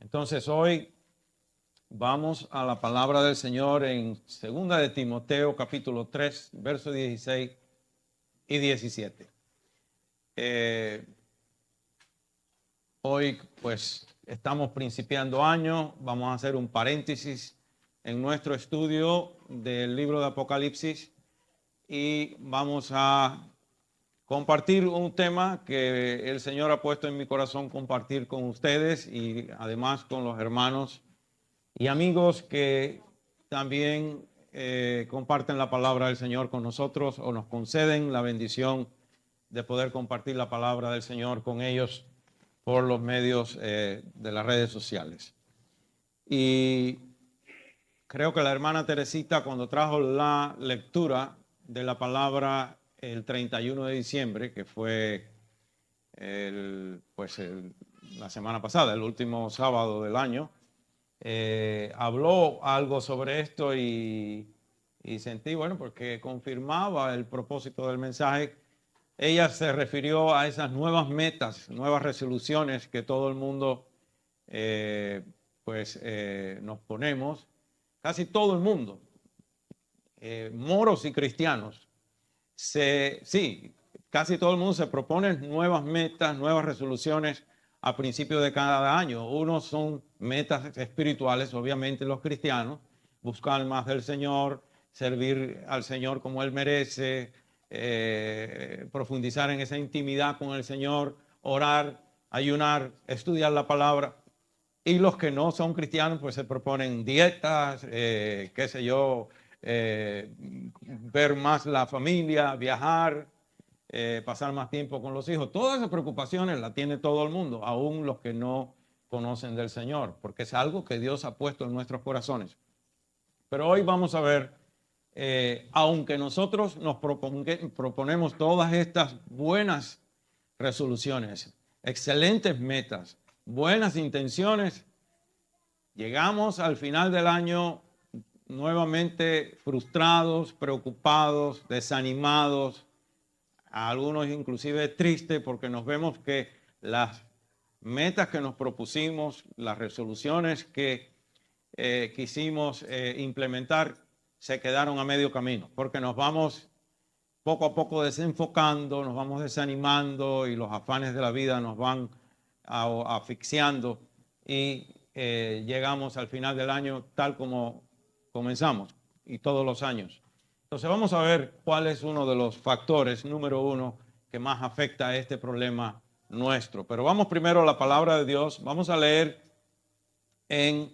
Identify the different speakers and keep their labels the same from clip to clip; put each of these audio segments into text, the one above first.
Speaker 1: Entonces hoy vamos a la palabra del Señor en 2 de Timoteo capítulo 3, versos 16 y 17. Hoy pues estamos principiando año, vamos a hacer un paréntesis en nuestro estudio del libro de Apocalipsis y vamos a compartir un tema que el Señor ha puesto en mi corazón compartir con ustedes y además con los hermanos y amigos que también comparten la palabra del Señor con nosotros o nos conceden la bendición de poder compartir la palabra del Señor con ellos por los medios de las redes sociales. Y creo que la hermana Teresita, cuando trajo la lectura de la palabra el 31 de diciembre, que fue la semana pasada, el último sábado del año, habló algo sobre esto y sentí, bueno, porque confirmaba el propósito del mensaje. Ella se refirió a esas nuevas metas, nuevas resoluciones que todo el mundo nos ponemos, casi todo el mundo, moros y cristianos, casi todo el mundo se propone nuevas metas, nuevas resoluciones a principio de cada año. Unos son metas espirituales, obviamente los cristianos, buscar más del Señor, servir al Señor como Él merece, profundizar en esa intimidad con el Señor, orar, ayunar, estudiar la palabra. Y los que no son cristianos pues se proponen dietas, ver más la familia, viajar, pasar más tiempo con los hijos. Todas esas preocupaciones las tiene todo el mundo, aún los que no conocen del Señor, porque es algo que Dios ha puesto en nuestros corazones. Pero hoy vamos a ver, aunque nosotros nos proponemos todas estas buenas resoluciones, excelentes metas, buenas intenciones, llegamos al final del año nuevamente frustrados, preocupados, desanimados, a algunos inclusive tristes, porque nos vemos que las metas que nos propusimos, las resoluciones que quisimos implementar, se quedaron a medio camino, porque nos vamos poco a poco desenfocando, nos vamos desanimando y los afanes de la vida nos van asfixiando y llegamos al final del año tal como comenzamos y todos los años. Entonces vamos a ver cuál es uno de los factores, número uno, que más afecta a este problema nuestro. Pero vamos primero a la palabra de Dios. Vamos a leer en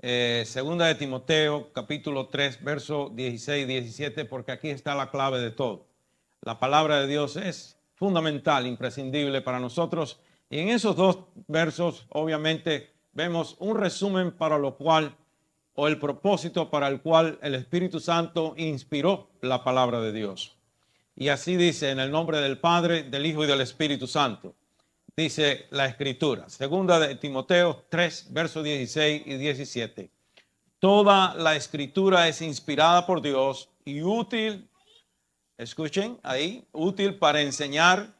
Speaker 1: 2 de Timoteo, capítulo 3, verso 16 y 17, porque aquí está la clave de todo. La palabra de Dios es fundamental, imprescindible para nosotros. Y en esos dos versos, obviamente, vemos un resumen para lo cual, o el propósito para el cual el Espíritu Santo inspiró la palabra de Dios. Y así dice, en el nombre del Padre, del Hijo y del Espíritu Santo. Dice la Escritura, 2 de Timoteo 3, versos 16 y 17. Toda la Escritura es inspirada por Dios y útil, escuchen ahí, útil para enseñar,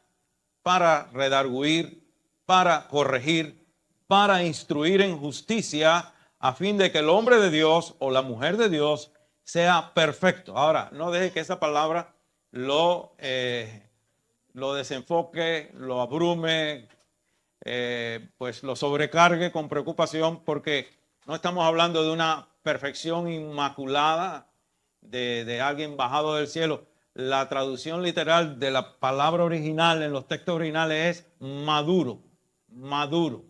Speaker 1: para redarguir, para corregir, para instruir en justicia, a fin de que el hombre de Dios o la mujer de Dios sea perfecto. Ahora, no deje que esa palabra lo desenfoque, lo abrume, pues lo sobrecargue con preocupación, porque no estamos hablando de una perfección inmaculada de alguien bajado del cielo. La traducción literal de la palabra original en los textos originales es maduro, maduro,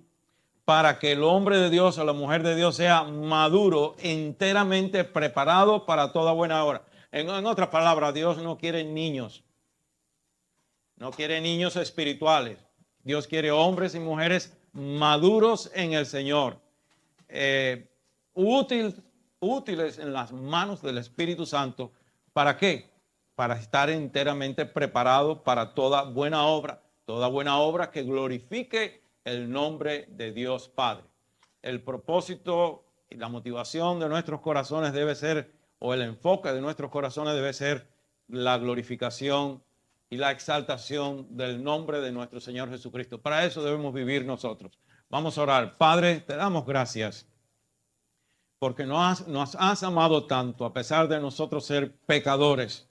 Speaker 1: para que el hombre de Dios o la mujer de Dios sea maduro, enteramente preparado para toda buena obra. En otras palabras, Dios no quiere niños, no quiere niños espirituales. Dios quiere hombres y mujeres maduros en el Señor, útiles en las manos del Espíritu Santo. ¿Para qué? Para estar enteramente preparados para toda buena obra que glorifique el nombre de Dios Padre. El propósito y la motivación de nuestros corazones debe ser, o el enfoque de nuestros corazones debe ser, la glorificación y la exaltación del nombre de nuestro Señor Jesucristo. Para eso debemos vivir nosotros. Vamos a orar. Padre, te damos gracias porque nos has amado tanto a pesar de nosotros ser pecadores,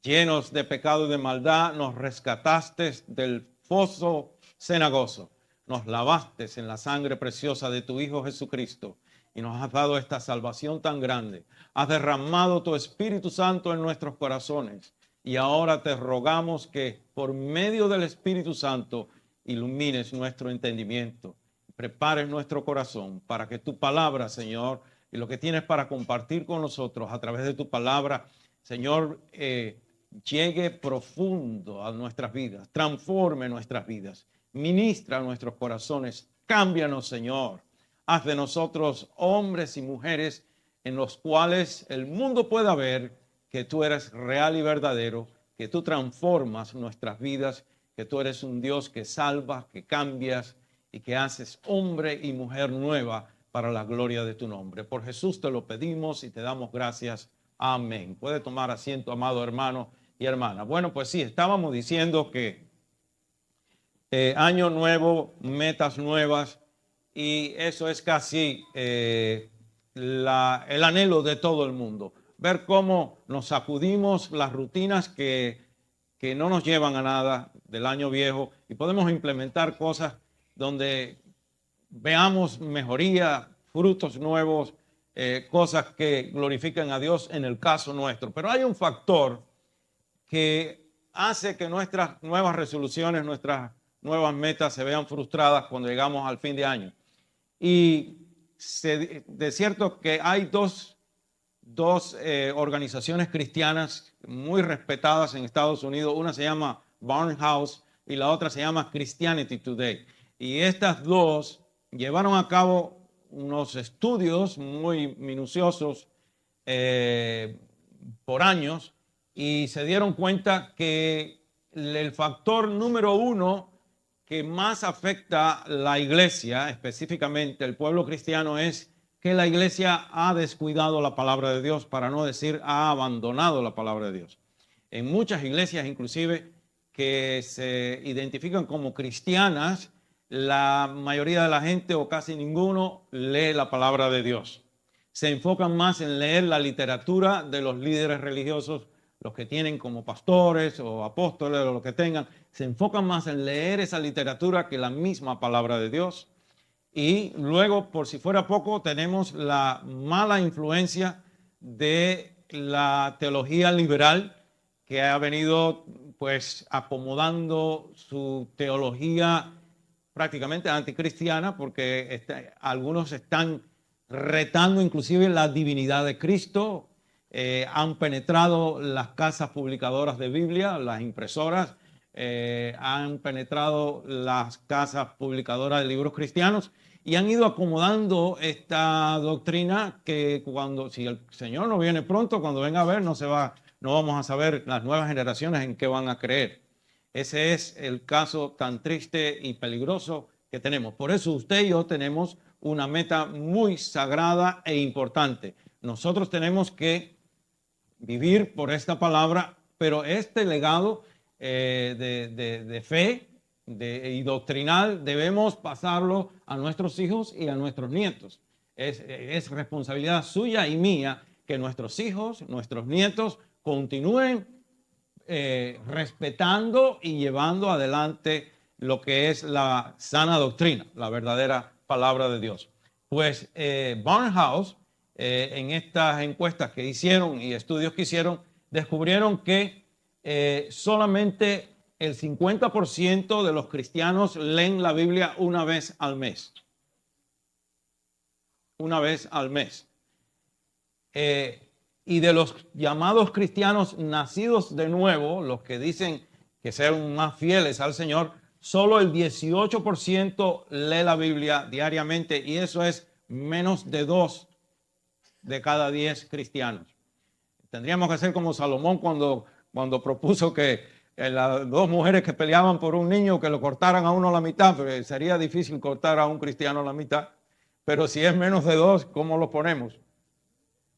Speaker 1: llenos de pecado y de maldad. Nos rescataste del foso cenagoso, nos lavaste en la sangre preciosa de tu Hijo Jesucristo y nos has dado esta salvación tan grande. Has derramado tu Espíritu Santo en nuestros corazones y ahora te rogamos que por medio del Espíritu Santo ilumines nuestro entendimiento, prepares nuestro corazón para que tu palabra, Señor, y lo que tienes para compartir con nosotros a través de tu palabra, Señor, llegue profundo a nuestras vidas, transforme nuestras vidas, ministra nuestros corazones, cámbianos, Señor. Haz de nosotros hombres y mujeres en los cuales el mundo pueda ver que tú eres real y verdadero, que tú transformas nuestras vidas, que tú eres un Dios que salvas, que cambias y que haces hombre y mujer nueva para la gloria de tu nombre. Por Jesús te lo pedimos y te damos gracias. Amén. Puede tomar asiento, amado hermano y hermana. Bueno, pues sí, estábamos diciendo que año nuevo, metas nuevas, y eso es casi el anhelo de todo el mundo. Ver cómo nos sacudimos las rutinas que no nos llevan a nada del año viejo y podemos implementar cosas donde veamos mejoría, frutos nuevos, cosas que glorifiquen a Dios en el caso nuestro. Pero hay un factor que hace que nuestras nuevas resoluciones, nuestras nuevas metas se vean frustradas cuando llegamos al fin de año. Y de cierto que hay dos organizaciones cristianas muy respetadas en Estados Unidos. Una se llama Barnhouse y la otra se llama Christianity Today. Y estas dos llevaron a cabo unos estudios muy minuciosos por años y se dieron cuenta que el factor número uno que más afecta a la iglesia, específicamente el pueblo cristiano, es que la iglesia ha descuidado la palabra de Dios, para no decir ha abandonado la palabra de Dios. En muchas iglesias, inclusive, que se identifican como cristianas, la mayoría de la gente o casi ninguno lee la palabra de Dios. Se enfocan más en leer la literatura de los líderes religiosos, los que tienen como pastores o apóstoles o lo que tengan, se enfocan más en leer esa literatura que la misma palabra de Dios. Y luego, por si fuera poco, tenemos la mala influencia de la teología liberal, que ha venido pues acomodando su teología prácticamente anticristiana, porque algunos están retando inclusive la divinidad de Cristo. Han penetrado las casas publicadoras de Biblia, las impresoras, han penetrado las casas publicadoras de libros cristianos y han ido acomodando esta doctrina que si el Señor no viene pronto, cuando venga a ver, no vamos a saber las nuevas generaciones en qué van a creer. Ese es el caso tan triste y peligroso que tenemos. Por eso usted y yo tenemos una meta muy sagrada e importante. Nosotros tenemos que vivir por esta palabra, pero este legado de fe y doctrinal debemos pasarlo a nuestros hijos y a nuestros nietos. Es responsabilidad suya y mía que nuestros hijos, nuestros nietos continúen respetando y llevando adelante lo que es la sana doctrina, la verdadera palabra de Dios. Pues Barnhouse, en estas encuestas que hicieron y estudios que hicieron, descubrieron que solamente el 50% de los cristianos leen la Biblia una vez al mes. Una vez al mes. Y de los llamados cristianos nacidos de nuevo, los que dicen que sean más fieles al Señor, solo el 18% lee la Biblia diariamente, y eso es menos de 2 de cada 10 cristianos. Tendríamos que ser como Salomón cuando propuso que las 2 mujeres que peleaban por un niño, que lo cortaran a uno a la mitad, pero sería difícil cortar a un cristiano a la mitad. Pero si es menos de 2, ¿cómo lo ponemos?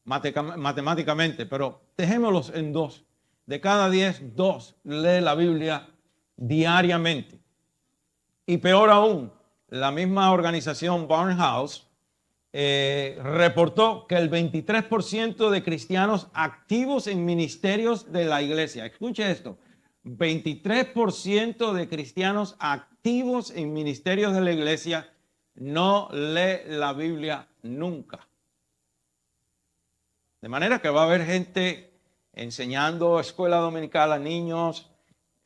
Speaker 1: Matemáticamente, pero dejémoslos en 2. De cada 10, 2 lee la Biblia diariamente. Y peor aún, la misma organización Barnhouse reportó que el 23% de cristianos activos en ministerios de la iglesia, escuche esto, 23% de cristianos activos en ministerios de la iglesia no lee la Biblia nunca. De manera que va a haber gente enseñando escuela dominical a niños,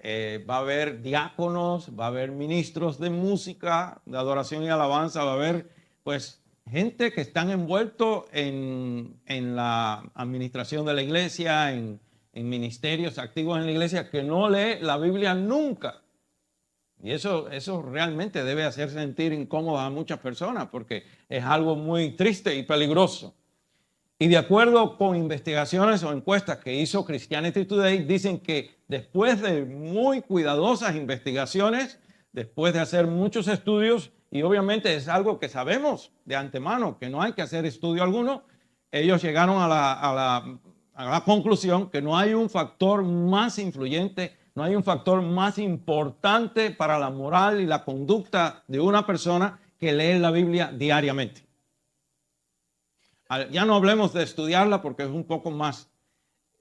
Speaker 1: va a haber diáconos, va a haber ministros de música, de adoración y alabanza, va a haber pues gente que están envueltos en la administración de la iglesia, en ministerios activos en la iglesia, que no lee la Biblia nunca. Y eso realmente debe hacer sentir incómoda a muchas personas porque es algo muy triste y peligroso. Y de acuerdo con investigaciones o encuestas que hizo Christianity Today, dicen que después de muy cuidadosas investigaciones, después de hacer muchos estudios, y obviamente es algo que sabemos de antemano, que no hay que hacer estudio alguno, ellos llegaron a la conclusión que no hay un factor más influyente, no hay un factor más importante para la moral y la conducta de una persona que leer la Biblia diariamente. Ya no hablemos de estudiarla porque es un poco más,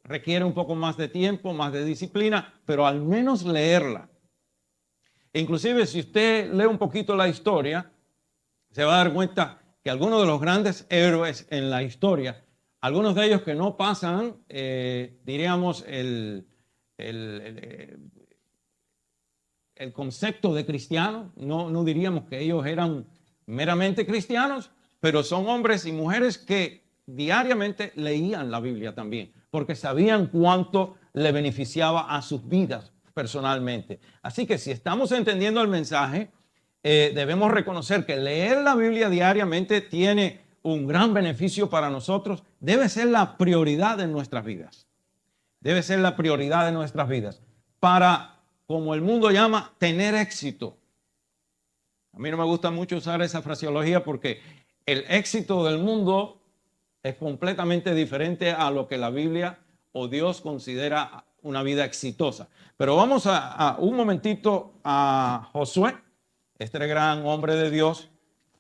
Speaker 1: requiere un poco más de tiempo, más de disciplina, pero al menos leerla. Inclusive si usted lee un poquito la historia, se va a dar cuenta que algunos de los grandes héroes en la historia, algunos de ellos que no pasan, diríamos, el concepto de cristiano, no diríamos que ellos eran meramente cristianos, pero son hombres y mujeres que diariamente leían la Biblia también, porque sabían cuánto le beneficiaba a sus vidas personalmente. Así que si estamos entendiendo el mensaje, debemos reconocer que leer la Biblia diariamente tiene un gran beneficio para nosotros. Debe ser la prioridad de nuestras vidas. Debe ser la prioridad de nuestras vidas para, como el mundo llama, tener éxito. A mí no me gusta mucho usar esa fraseología porque el éxito del mundo es completamente diferente a lo que la Biblia o Dios considera una vida exitosa. Pero vamos a un momentito a Josué, este gran hombre de Dios,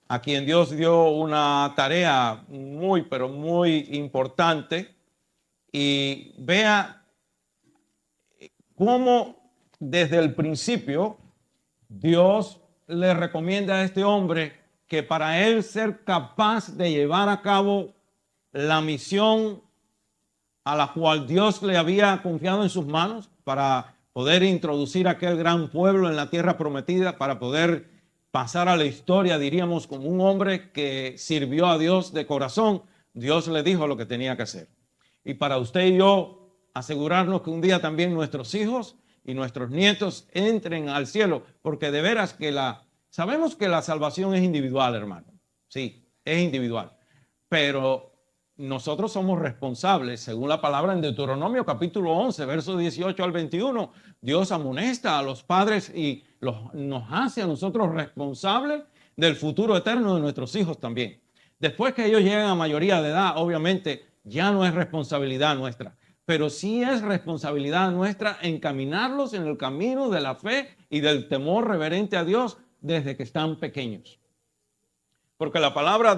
Speaker 1: a quien Dios dio una tarea muy, pero muy importante. Y vea cómo desde el principio Dios le recomienda a este hombre que para él ser capaz de llevar a cabo la misión a la cual Dios le había confiado en sus manos para poder introducir aquel gran pueblo en la tierra prometida, para poder pasar a la historia, diríamos, como un hombre que sirvió a Dios de corazón, Dios le dijo lo que tenía que hacer. Y para usted y yo asegurarnos que un día también nuestros hijos y nuestros nietos entren al cielo, porque de veras que sabemos que la salvación es individual, hermano. Sí, es individual. Pero nosotros somos responsables, según la palabra en Deuteronomio capítulo 11, versos 18 al 21. Dios amonesta a los padres y nos hace a nosotros responsables del futuro eterno de nuestros hijos también. Después que ellos llegan a mayoría de edad, obviamente ya no es responsabilidad nuestra, pero sí es responsabilidad nuestra encaminarlos en el camino de la fe y del temor reverente a Dios desde que están pequeños. Porque la palabra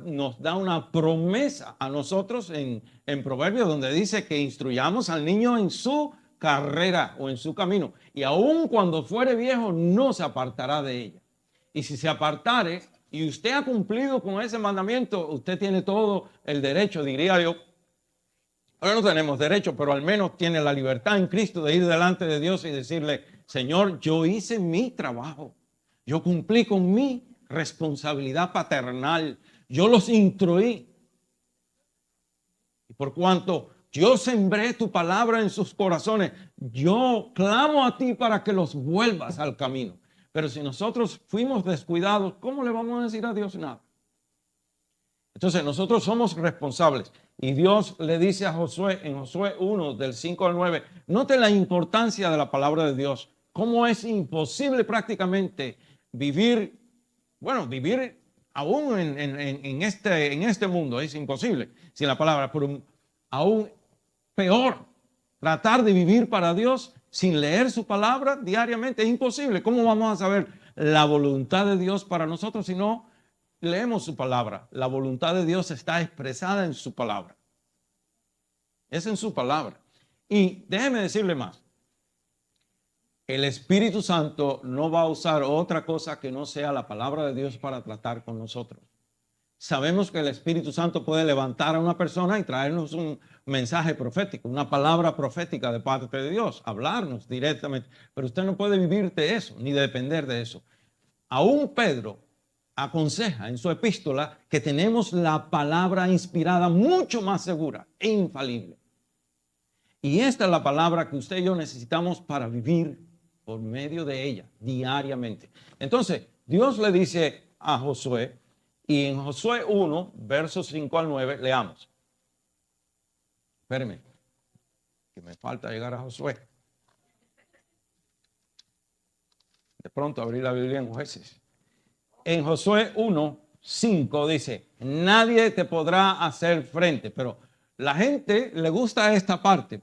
Speaker 1: nos da una promesa a nosotros en Proverbios, donde dice que instruyamos al niño en su carrera o en su camino, y aun cuando fuere viejo no se apartará de ella. Y si se apartare y usted ha cumplido con ese mandamiento, usted tiene todo el derecho, diría yo. Ahora no tenemos derecho, pero al menos tiene la libertad en Cristo de ir delante de Dios y decirle: Señor, yo hice mi trabajo, yo cumplí con mi responsabilidad paternal, yo los instruí. Y por cuanto yo sembré tu palabra en sus corazones, yo clamo a ti para que los vuelvas al camino. Pero si nosotros fuimos descuidados, ¿cómo le vamos a decir a Dios nada? Entonces nosotros somos responsables. Y Dios le dice a Josué, en Josué 1, del 5 al 9, note la importancia de la palabra de Dios. Cómo es imposible prácticamente vivir aún en este mundo, es imposible sin la palabra, pero aún peor, tratar de vivir para Dios sin leer su palabra diariamente es imposible. ¿Cómo vamos a saber la voluntad de Dios para nosotros, sino leemos su palabra. La voluntad de Dios está expresada en su palabra. Es en su palabra. Y déjeme decirle más. El Espíritu Santo no va a usar otra cosa que no sea la palabra de Dios para tratar con nosotros. Sabemos que el Espíritu Santo puede levantar a una persona y traernos un mensaje profético, una palabra profética de parte de Dios, hablarnos directamente. Pero usted no puede vivir de eso, ni depender de eso. Aún Pedro aconseja en su epístola que tenemos la palabra inspirada mucho más segura e infalible. Y esta es la palabra que usted y yo necesitamos para vivir por medio de ella diariamente. Entonces, Dios le dice a Josué, y en Josué 1, versos 5 al 9, leamos. Espérame, que me falta llegar a Josué. De pronto abrí la Biblia en Jueces. En Josué 1, 5 dice, nadie te podrá hacer frente. Pero la gente le gusta esta parte.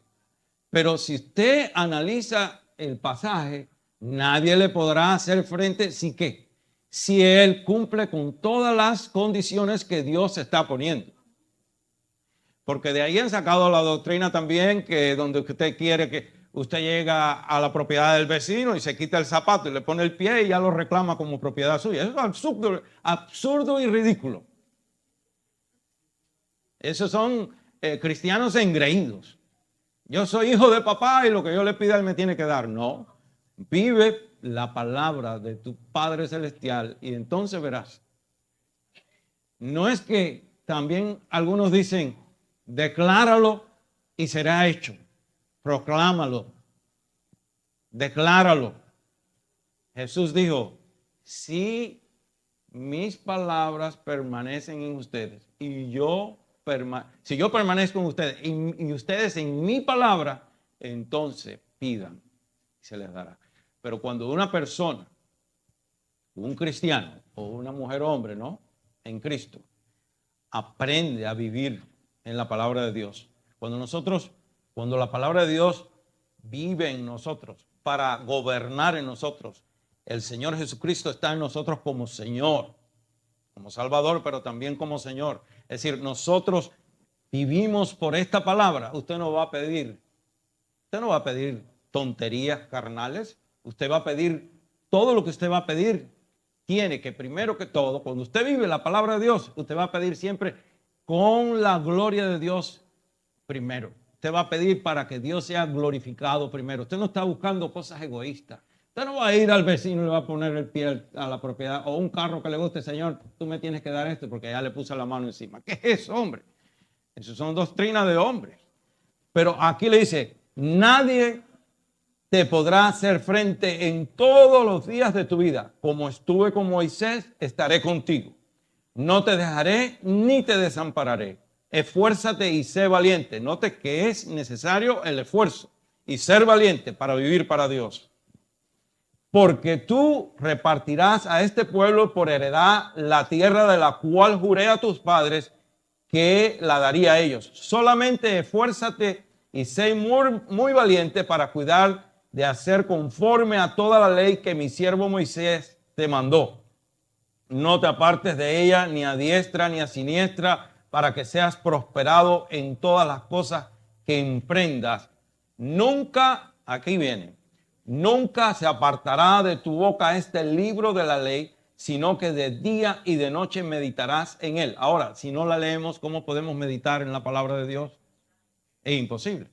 Speaker 1: Pero si usted analiza el pasaje, nadie le podrá hacer frente, ¿sí qué? Si él cumple con todas las condiciones que Dios está poniendo. Porque de ahí han sacado la doctrina también que donde usted quiere que usted llega a la propiedad del vecino y se quita el zapato y le pone el pie y ya lo reclama como propiedad suya. Eso es absurdo, absurdo y ridículo. Esos son cristianos engreídos. Yo soy hijo de papá y lo que yo le pida él me tiene que dar. No, vive la palabra de tu Padre Celestial y entonces verás. No es que también algunos dicen, decláralo y será hecho. Proclámalo. Decláralo. Jesús dijo, si mis palabras permanecen en ustedes y si yo permanezco en ustedes y ustedes en mi palabra, entonces pidan y se les dará. Pero cuando una persona, un cristiano o una mujer o hombre, ¿no? En Cristo, aprende a vivir en la palabra de Dios. Cuando la palabra de Dios vive en nosotros para gobernar en nosotros, el Señor Jesucristo está en nosotros como Señor, como Salvador, pero también como Señor. Es decir, nosotros vivimos por esta palabra. Usted no va a pedir tonterías carnales. Usted va a pedir todo lo que usted va a pedir. Tiene que, primero que todo, cuando usted vive la palabra de Dios, usted va a pedir siempre con la gloria de Dios primero. Usted va a pedir para que Dios sea glorificado primero. Usted no está buscando cosas egoístas. Usted no va a ir al vecino y le va a poner el pie a la propiedad o un carro que le guste, Señor, tú me tienes que dar esto porque ya le puse la mano encima. ¿Qué es eso, hombre? Eso son doctrinas de hombres. Pero aquí le dice, nadie te podrá hacer frente en todos los días de tu vida. Como estuve con Moisés, estaré contigo. No te dejaré ni te desampararé. Esfuérzate y sé valiente. Note que es necesario el esfuerzo y ser valiente para vivir para Dios. Porque tú repartirás a este pueblo por heredad la tierra de la cual juré a tus padres que la daría a ellos. Solamente esfuérzate y sé muy valiente para cuidar de hacer conforme a toda la ley que mi siervo Moisés te mandó. No te apartes de ella ni a diestra ni a siniestra para que seas prosperado en todas las cosas que emprendas. Nunca, aquí viene, nunca se apartará de tu boca este libro de la ley, sino que de día y de noche meditarás en él. Ahora, si no la leemos, ¿cómo podemos meditar en la palabra de Dios? Es imposible.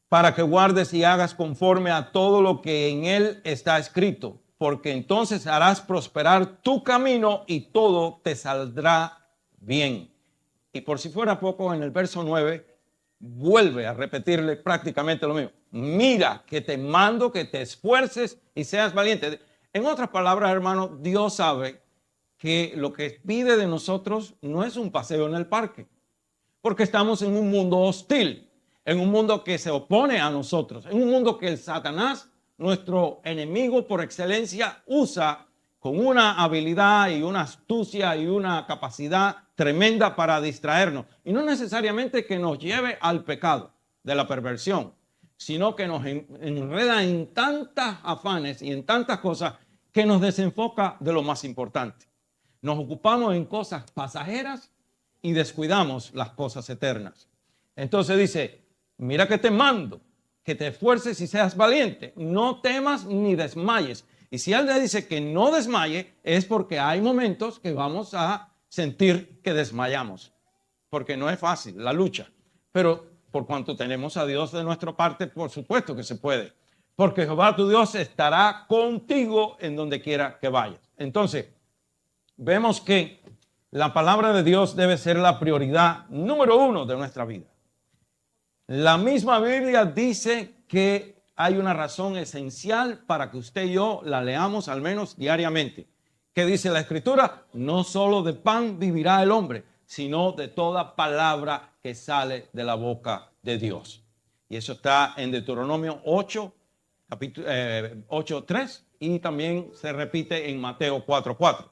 Speaker 1: Para que guardes y hagas conforme a todo lo que en él está escrito, porque entonces harás prosperar tu camino y todo te saldrá bien. Y por si fuera poco, en el verso 9, vuelve a repetirle prácticamente lo mismo. Mira que te mando que te esfuerces y seas valiente. En otras palabras, hermano, Dios sabe que lo que pide de nosotros no es un paseo en el parque, porque estamos en un mundo hostil, en un mundo que se opone a nosotros, en un mundo que el Satanás, nuestro enemigo por excelencia, usa con una habilidad y una astucia y una capacidad tremenda para distraernos. Y no necesariamente que nos lleve al pecado de la perversión, sino que nos enreda en tantas afanes y en tantas cosas que nos desenfoca de lo más importante. Nos ocupamos en cosas pasajeras y descuidamos las cosas eternas. Entonces dice, mira que te mando, que te esfuerces y seas valiente, no temas ni desmayes. Y si él le dice que no desmaye, es porque hay momentos que vamos a sentir que desmayamos, porque no es fácil la lucha. Pero por cuanto tenemos a Dios de nuestra parte, por supuesto que se puede. Porque Jehová tu Dios estará contigo en donde quiera que vayas. Entonces, vemos que la palabra de Dios debe ser la prioridad número uno de nuestra vida. La misma Biblia dice que hay una razón esencial para que usted y yo la leamos al menos diariamente. ¿Qué dice la Escritura? No solo de pan vivirá el hombre, sino de toda palabra que sale de la boca de Dios. Y eso está en Deuteronomio 8, capítulo 8:3, y también se repite en Mateo 4:4.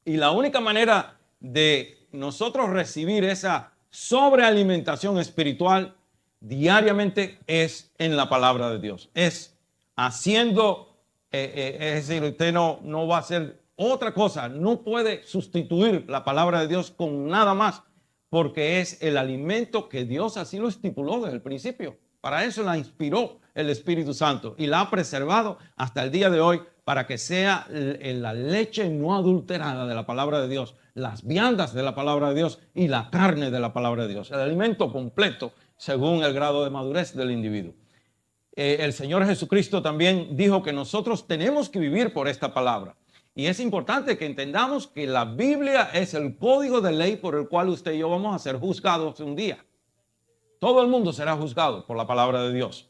Speaker 1: Y la única manera de nosotros recibir esa sobrealimentación espiritual diariamente es en la palabra de Dios. Es haciendo, es decir, usted no va a hacer otra cosa, no puede sustituir la palabra de Dios con nada más, porque es el alimento que Dios así lo estipuló desde el principio. Para eso la inspiró el Espíritu Santo y la ha preservado hasta el día de hoy para que sea la leche no adulterada de la palabra de Dios, las viandas de la palabra de Dios y la carne de la palabra de Dios, el alimento completo según el grado de madurez del individuo. El Señor Jesucristo también dijo que nosotros tenemos que vivir por esta palabra. Y es importante que entendamos que la Biblia es el código de ley por el cual usted y yo vamos a ser juzgados un día. Todo el mundo será juzgado por la palabra de Dios.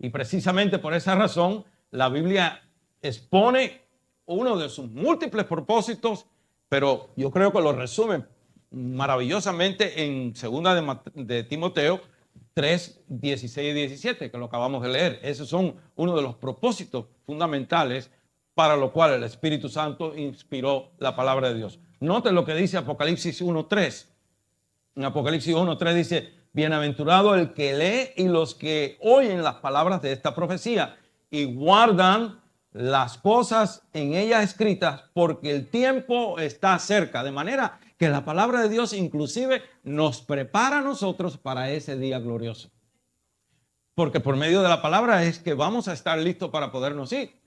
Speaker 1: Y precisamente por esa razón, la Biblia expone uno de sus múltiples propósitos, pero yo creo que lo resume maravillosamente en segunda de Timoteo 3, 16 y 17, que lo acabamos de leer. Esos son uno de los propósitos fundamentales para lo cual el Espíritu Santo inspiró la palabra de Dios. Note lo que dice Apocalipsis 1:3. En Apocalipsis 1:3 dice, bienaventurado el que lee y los que oyen las palabras de esta profecía y guardan las cosas en ella escritas, porque el tiempo está cerca. De manera que la palabra de Dios inclusive nos prepara a nosotros para ese día glorioso. Porque por medio de la palabra es que vamos a estar listos para podernos ir.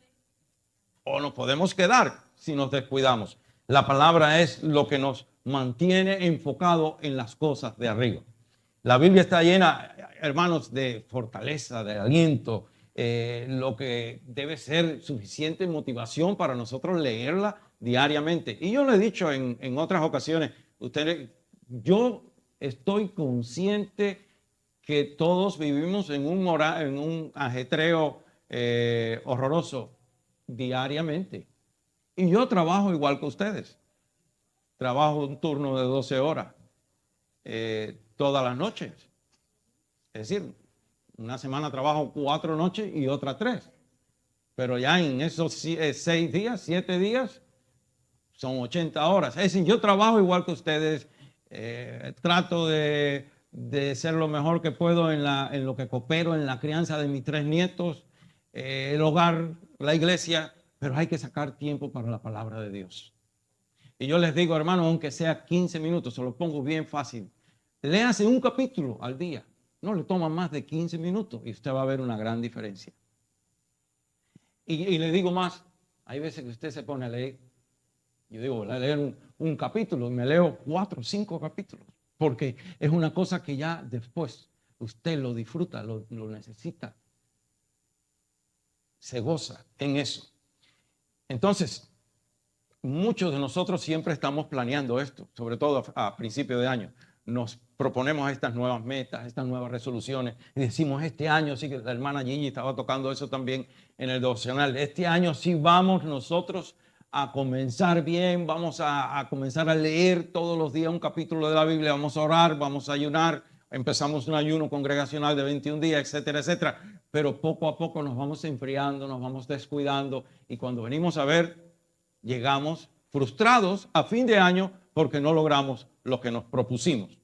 Speaker 1: O nos podemos quedar si nos descuidamos. La palabra es lo que nos mantiene enfocado en las cosas de arriba. La Biblia está llena, hermanos, de fortaleza, de aliento, lo que debe ser suficiente motivación para nosotros leerla diariamente. Y yo le he dicho en otras ocasiones, yo estoy consciente que todos vivimos en un ajetreo horroroso diariamente. Y yo trabajo igual que ustedes. Trabajo un turno de 12 horas todas las noches. Es decir, una semana trabajo 4 noches y otra 3. Pero ya en esos 6 días, 7 días, son 80 horas. Es decir, yo trabajo igual que ustedes. Trato de ser lo mejor que puedo en lo que coopero en la crianza de mis 3 nietos, el hogar, la iglesia, pero hay que sacar tiempo para la palabra de Dios. Y yo les digo, hermano, aunque sea 15 minutos, se lo pongo bien fácil. Léase un capítulo al día. No le toma más de 15 minutos y usted va a ver una gran diferencia. Y le digo más, hay veces que usted se pone a leer. Yo digo, voy a leer un capítulo y me leo 4 o 5 capítulos. Porque es una cosa que ya después usted lo disfruta, lo necesita. Se goza en eso. Entonces, muchos de nosotros siempre estamos planeando esto, sobre todo a principio de año. Nos proponemos estas nuevas metas, estas nuevas resoluciones y decimos, este año sí, que la hermana Gigi estaba tocando eso también en el devocional, este año sí vamos nosotros a comenzar bien, vamos a comenzar a leer todos los días un capítulo de la Biblia, vamos a orar, vamos a ayunar, empezamos un ayuno congregacional de 21 días, etcétera, etcétera, pero poco a poco nos vamos enfriando, nos vamos descuidando y cuando venimos a ver, llegamos frustrados a fin de año porque no logramos lo que nos propusimos.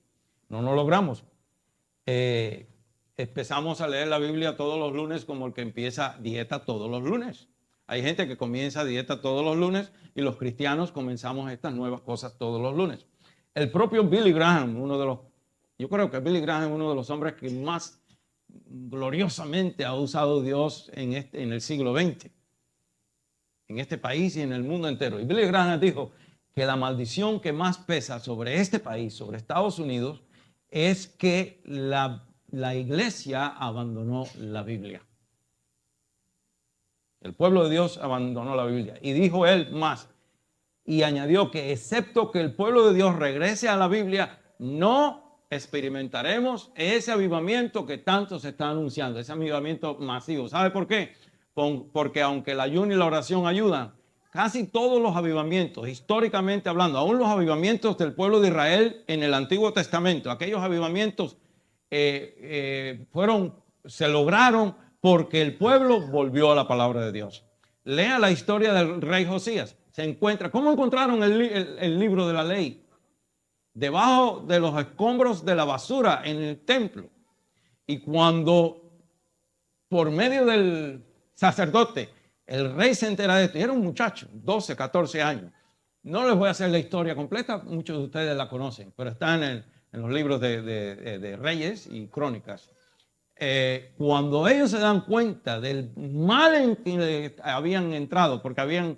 Speaker 1: No lo logramos. Empezamos a leer la Biblia todos los lunes como el que empieza dieta todos los lunes. Hay gente que comienza dieta todos los lunes y los cristianos comenzamos estas nuevas cosas todos los lunes. El propio Billy Graham, yo creo que Billy Graham es uno de los hombres que más gloriosamente ha usado Dios en el siglo XX, en este país y en el mundo entero. Y Billy Graham dijo que la maldición que más pesa sobre este país, sobre Estados Unidos, es que la iglesia abandonó la Biblia. El pueblo de Dios abandonó la Biblia. Y dijo él más, y añadió que excepto que el pueblo de Dios regrese a la Biblia, no experimentaremos ese avivamiento que tanto se está anunciando, ese avivamiento masivo. ¿Sabe por qué? Porque aunque el ayuno y la oración ayudan, casi todos los avivamientos, históricamente hablando, aún los avivamientos del pueblo de Israel en el Antiguo Testamento, aquellos avivamientos se lograron porque el pueblo volvió a la palabra de Dios. Lea la historia del rey Josías. Se encuentra, ¿cómo encontraron el libro de la ley? Debajo de los escombros de la basura en el templo. Y cuando por medio del sacerdote el rey se entera de esto, y era un muchacho, 12, 14 años. No les voy a hacer la historia completa, muchos de ustedes la conocen, pero está en los libros de Reyes y Crónicas. Cuando ellos se dan cuenta del mal en que habían entrado, porque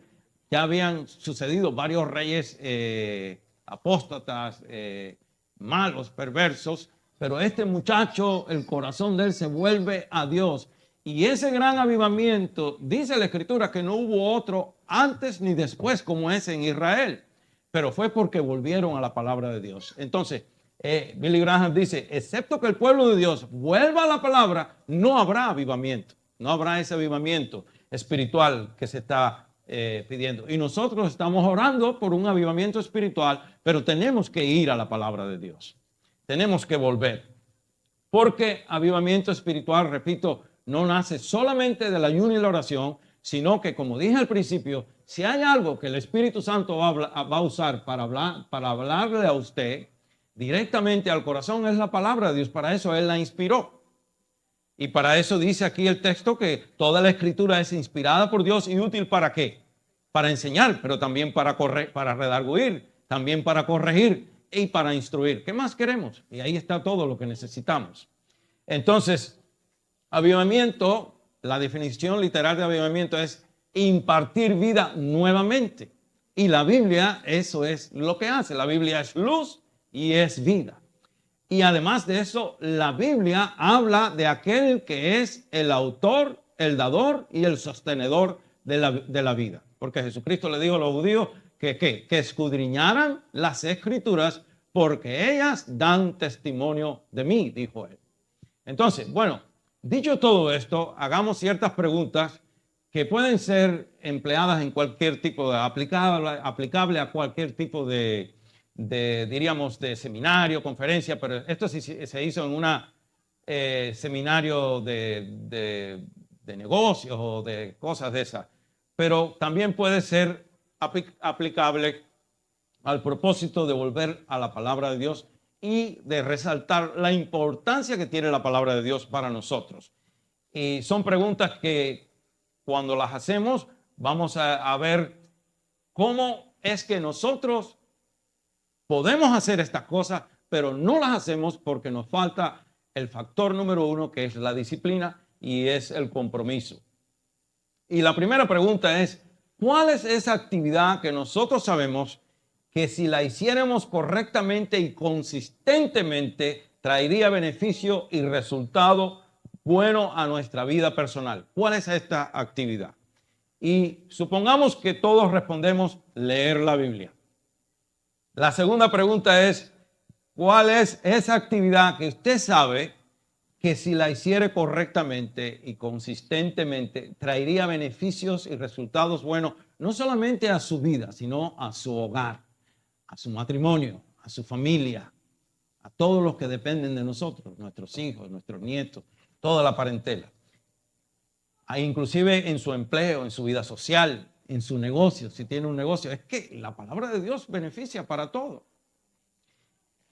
Speaker 1: ya habían sucedido varios reyes apóstatas, malos, perversos, pero este muchacho, el corazón de él se vuelve a Dios. Y ese gran avivamiento, dice la Escritura que no hubo otro antes ni después como ese en Israel, pero fue porque volvieron a la palabra de Dios. Entonces, Billy Graham dice, excepto que el pueblo de Dios vuelva a la palabra, no habrá avivamiento, no habrá ese avivamiento espiritual que se está pidiendo. Y nosotros estamos orando por un avivamiento espiritual, pero tenemos que ir a la palabra de Dios. Tenemos que volver. Porque avivamiento espiritual, repito, no nace solamente del ayuno y la oración, sino que, como dije al principio, si hay algo que el Espíritu Santo va a usar para hablarle a usted directamente al corazón, es la palabra de Dios. Para eso Él la inspiró. Y para eso dice aquí el texto que toda la Escritura es inspirada por Dios y útil ¿para qué? Para enseñar, pero también para redarguir, también para corregir y para instruir. ¿Qué más queremos? Y ahí está todo lo que necesitamos. Entonces, avivamiento, la definición literal de avivamiento es impartir vida nuevamente. Y la Biblia, eso es lo que hace. La Biblia es luz y es vida. Y además de eso, la Biblia habla de aquel que es el autor, el dador y el sostenedor de la vida. Porque Jesucristo le dijo a los judíos que escudriñaran las Escrituras porque ellas dan testimonio de mí, dijo él. Entonces, bueno, dicho todo esto, hagamos ciertas preguntas que pueden ser empleadas en cualquier tipo de, aplicable a cualquier tipo diríamos, de seminario, conferencia, pero esto sí se hizo en un seminario de negocios o de cosas de esas, pero también puede ser aplicable al propósito de volver a la palabra de Dios y de resaltar la importancia que tiene la palabra de Dios para nosotros. Y son preguntas que cuando las hacemos vamos a ver cómo es que nosotros podemos hacer estas cosas, pero no las hacemos porque nos falta el factor número uno, que es la disciplina y es el compromiso. Y la primera pregunta es, ¿cuál es esa actividad que nosotros sabemos que si la hiciéramos correctamente y consistentemente traería beneficio y resultado bueno a nuestra vida personal? ¿Cuál es esta actividad? Y supongamos que todos respondemos leer la Biblia. La segunda pregunta es, ¿cuál es esa actividad que usted sabe que si la hiciera correctamente y consistentemente traería beneficios y resultados buenos, no solamente a su vida, sino a su hogar, a su matrimonio, a su familia, a todos los que dependen de nosotros, nuestros hijos, nuestros nietos, toda la parentela? Inclusive en su empleo, en su vida social, en su negocio, si tiene un negocio. Es que la palabra de Dios beneficia para todo.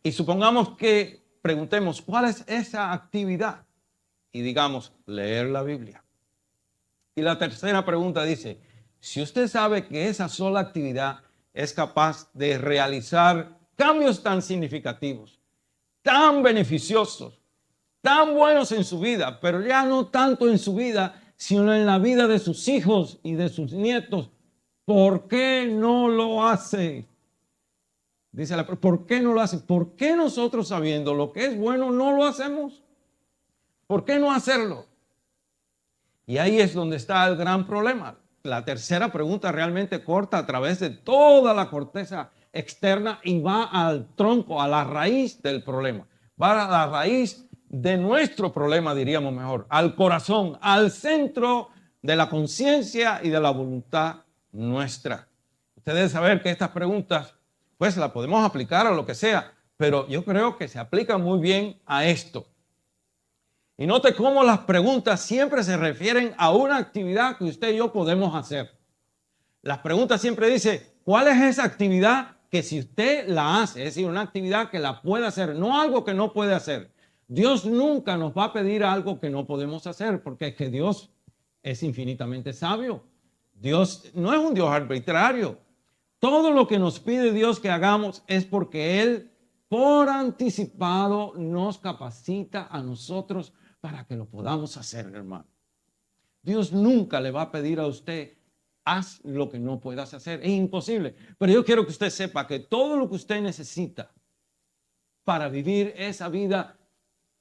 Speaker 1: Y supongamos que preguntemos, ¿cuál es esa actividad? Y digamos, leer la Biblia. Y la tercera pregunta dice, si usted sabe que esa sola actividad es capaz de realizar cambios tan significativos, tan beneficiosos, tan buenos en su vida, pero ya no tanto en su vida, sino en la vida de sus hijos y de sus nietos, ¿por qué no lo hace? Dice ¿por qué no lo hace? ¿Por qué nosotros sabiendo lo que es bueno no lo hacemos? ¿Por qué no hacerlo? Y ahí es donde está el gran problema. La tercera pregunta realmente corta a través de toda la corteza externa y va al tronco, a la raíz del problema. Va a la raíz de nuestro problema, diríamos mejor, al corazón, al centro de la conciencia y de la voluntad nuestra. Ustedes deben saber que estas preguntas, pues las podemos aplicar a lo que sea, pero yo creo que se aplican muy bien a esto. Y note cómo las preguntas siempre se refieren a una actividad que usted y yo podemos hacer. Las preguntas siempre dicen, ¿cuál es esa actividad que si usted la hace? Es decir, una actividad que la puede hacer, no algo que no puede hacer. Dios nunca nos va a pedir algo que no podemos hacer, porque es que Dios es infinitamente sabio. Dios no es un Dios arbitrario. Todo lo que nos pide Dios que hagamos es porque Él, por anticipado, nos capacita a nosotros para que lo podamos hacer, hermano. Dios nunca le va a pedir a usted, haz lo que no puedas hacer. Es imposible. Pero yo quiero que usted sepa que todo lo que usted necesita para vivir esa vida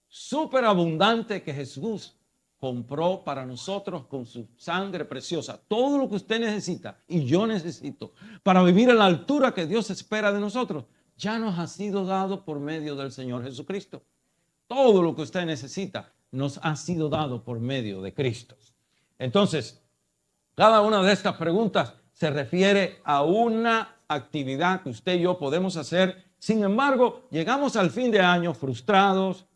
Speaker 1: súper abundante que Jesús compró para nosotros con su sangre preciosa, todo lo que usted necesita y yo necesito para vivir a la altura que Dios espera de nosotros, ya nos ha sido dado por medio del Señor Jesucristo. Todo lo que usted necesita nos ha sido dado por medio de Cristo. Entonces, cada una de estas preguntas se refiere a una actividad que usted y yo podemos hacer. Sin embargo, llegamos al fin de año frustrados,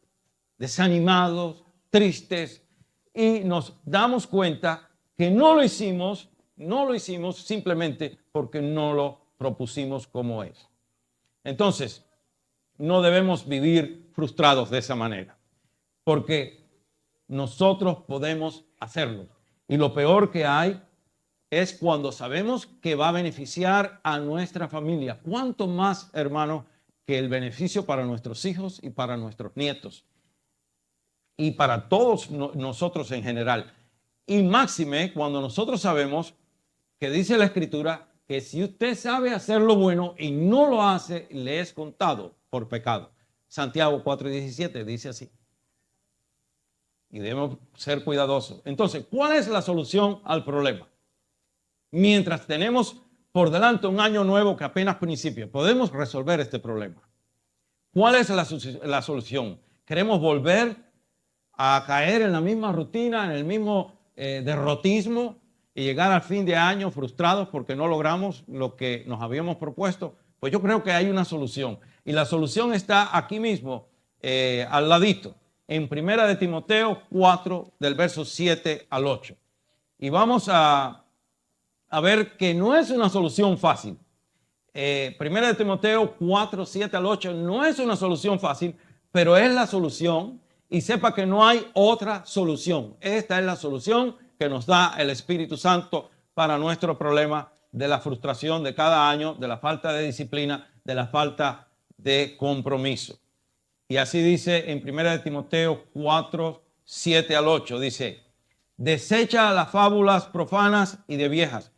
Speaker 1: desanimados, tristes, y nos damos cuenta que no lo hicimos simplemente porque no lo propusimos como es. Entonces, no debemos vivir frustrados de esa manera, porque nosotros podemos hacerlo. Y lo peor que hay es cuando sabemos que va a beneficiar a nuestra familia. ¿Cuánto más, hermano, que el beneficio para nuestros hijos y para nuestros nietos? Y para todos nosotros en general. Y máxime cuando nosotros sabemos que dice la Escritura que si usted sabe hacer lo bueno y no lo hace, le es contado por pecado. Santiago 4:17 dice así. Y debemos ser cuidadosos. Entonces, ¿cuál es la solución al problema? Mientras tenemos por delante un año nuevo que apenas principia, podemos resolver este problema. ¿Cuál es la solución? ¿Queremos volver a caer en la misma rutina, en el mismo derrotismo y llegar al fin de año frustrados porque no logramos lo que nos habíamos propuesto? Pues yo creo que hay una solución. Y la solución está aquí mismo, al ladito, en 1 de Timoteo 4, del verso 7 al 8. Y vamos a ver que no es una solución fácil. 1 de Timoteo 4, 7 al 8 no es una solución fácil, pero es la solución. Y sepa que no hay otra solución. Esta es la solución que nos da el Espíritu Santo para nuestro problema de la frustración de cada año, de la falta de disciplina, de la falta de compromiso. Y así dice en 1 de Timoteo 4, 7 al 8, dice, desecha las fábulas profanas y de viejas.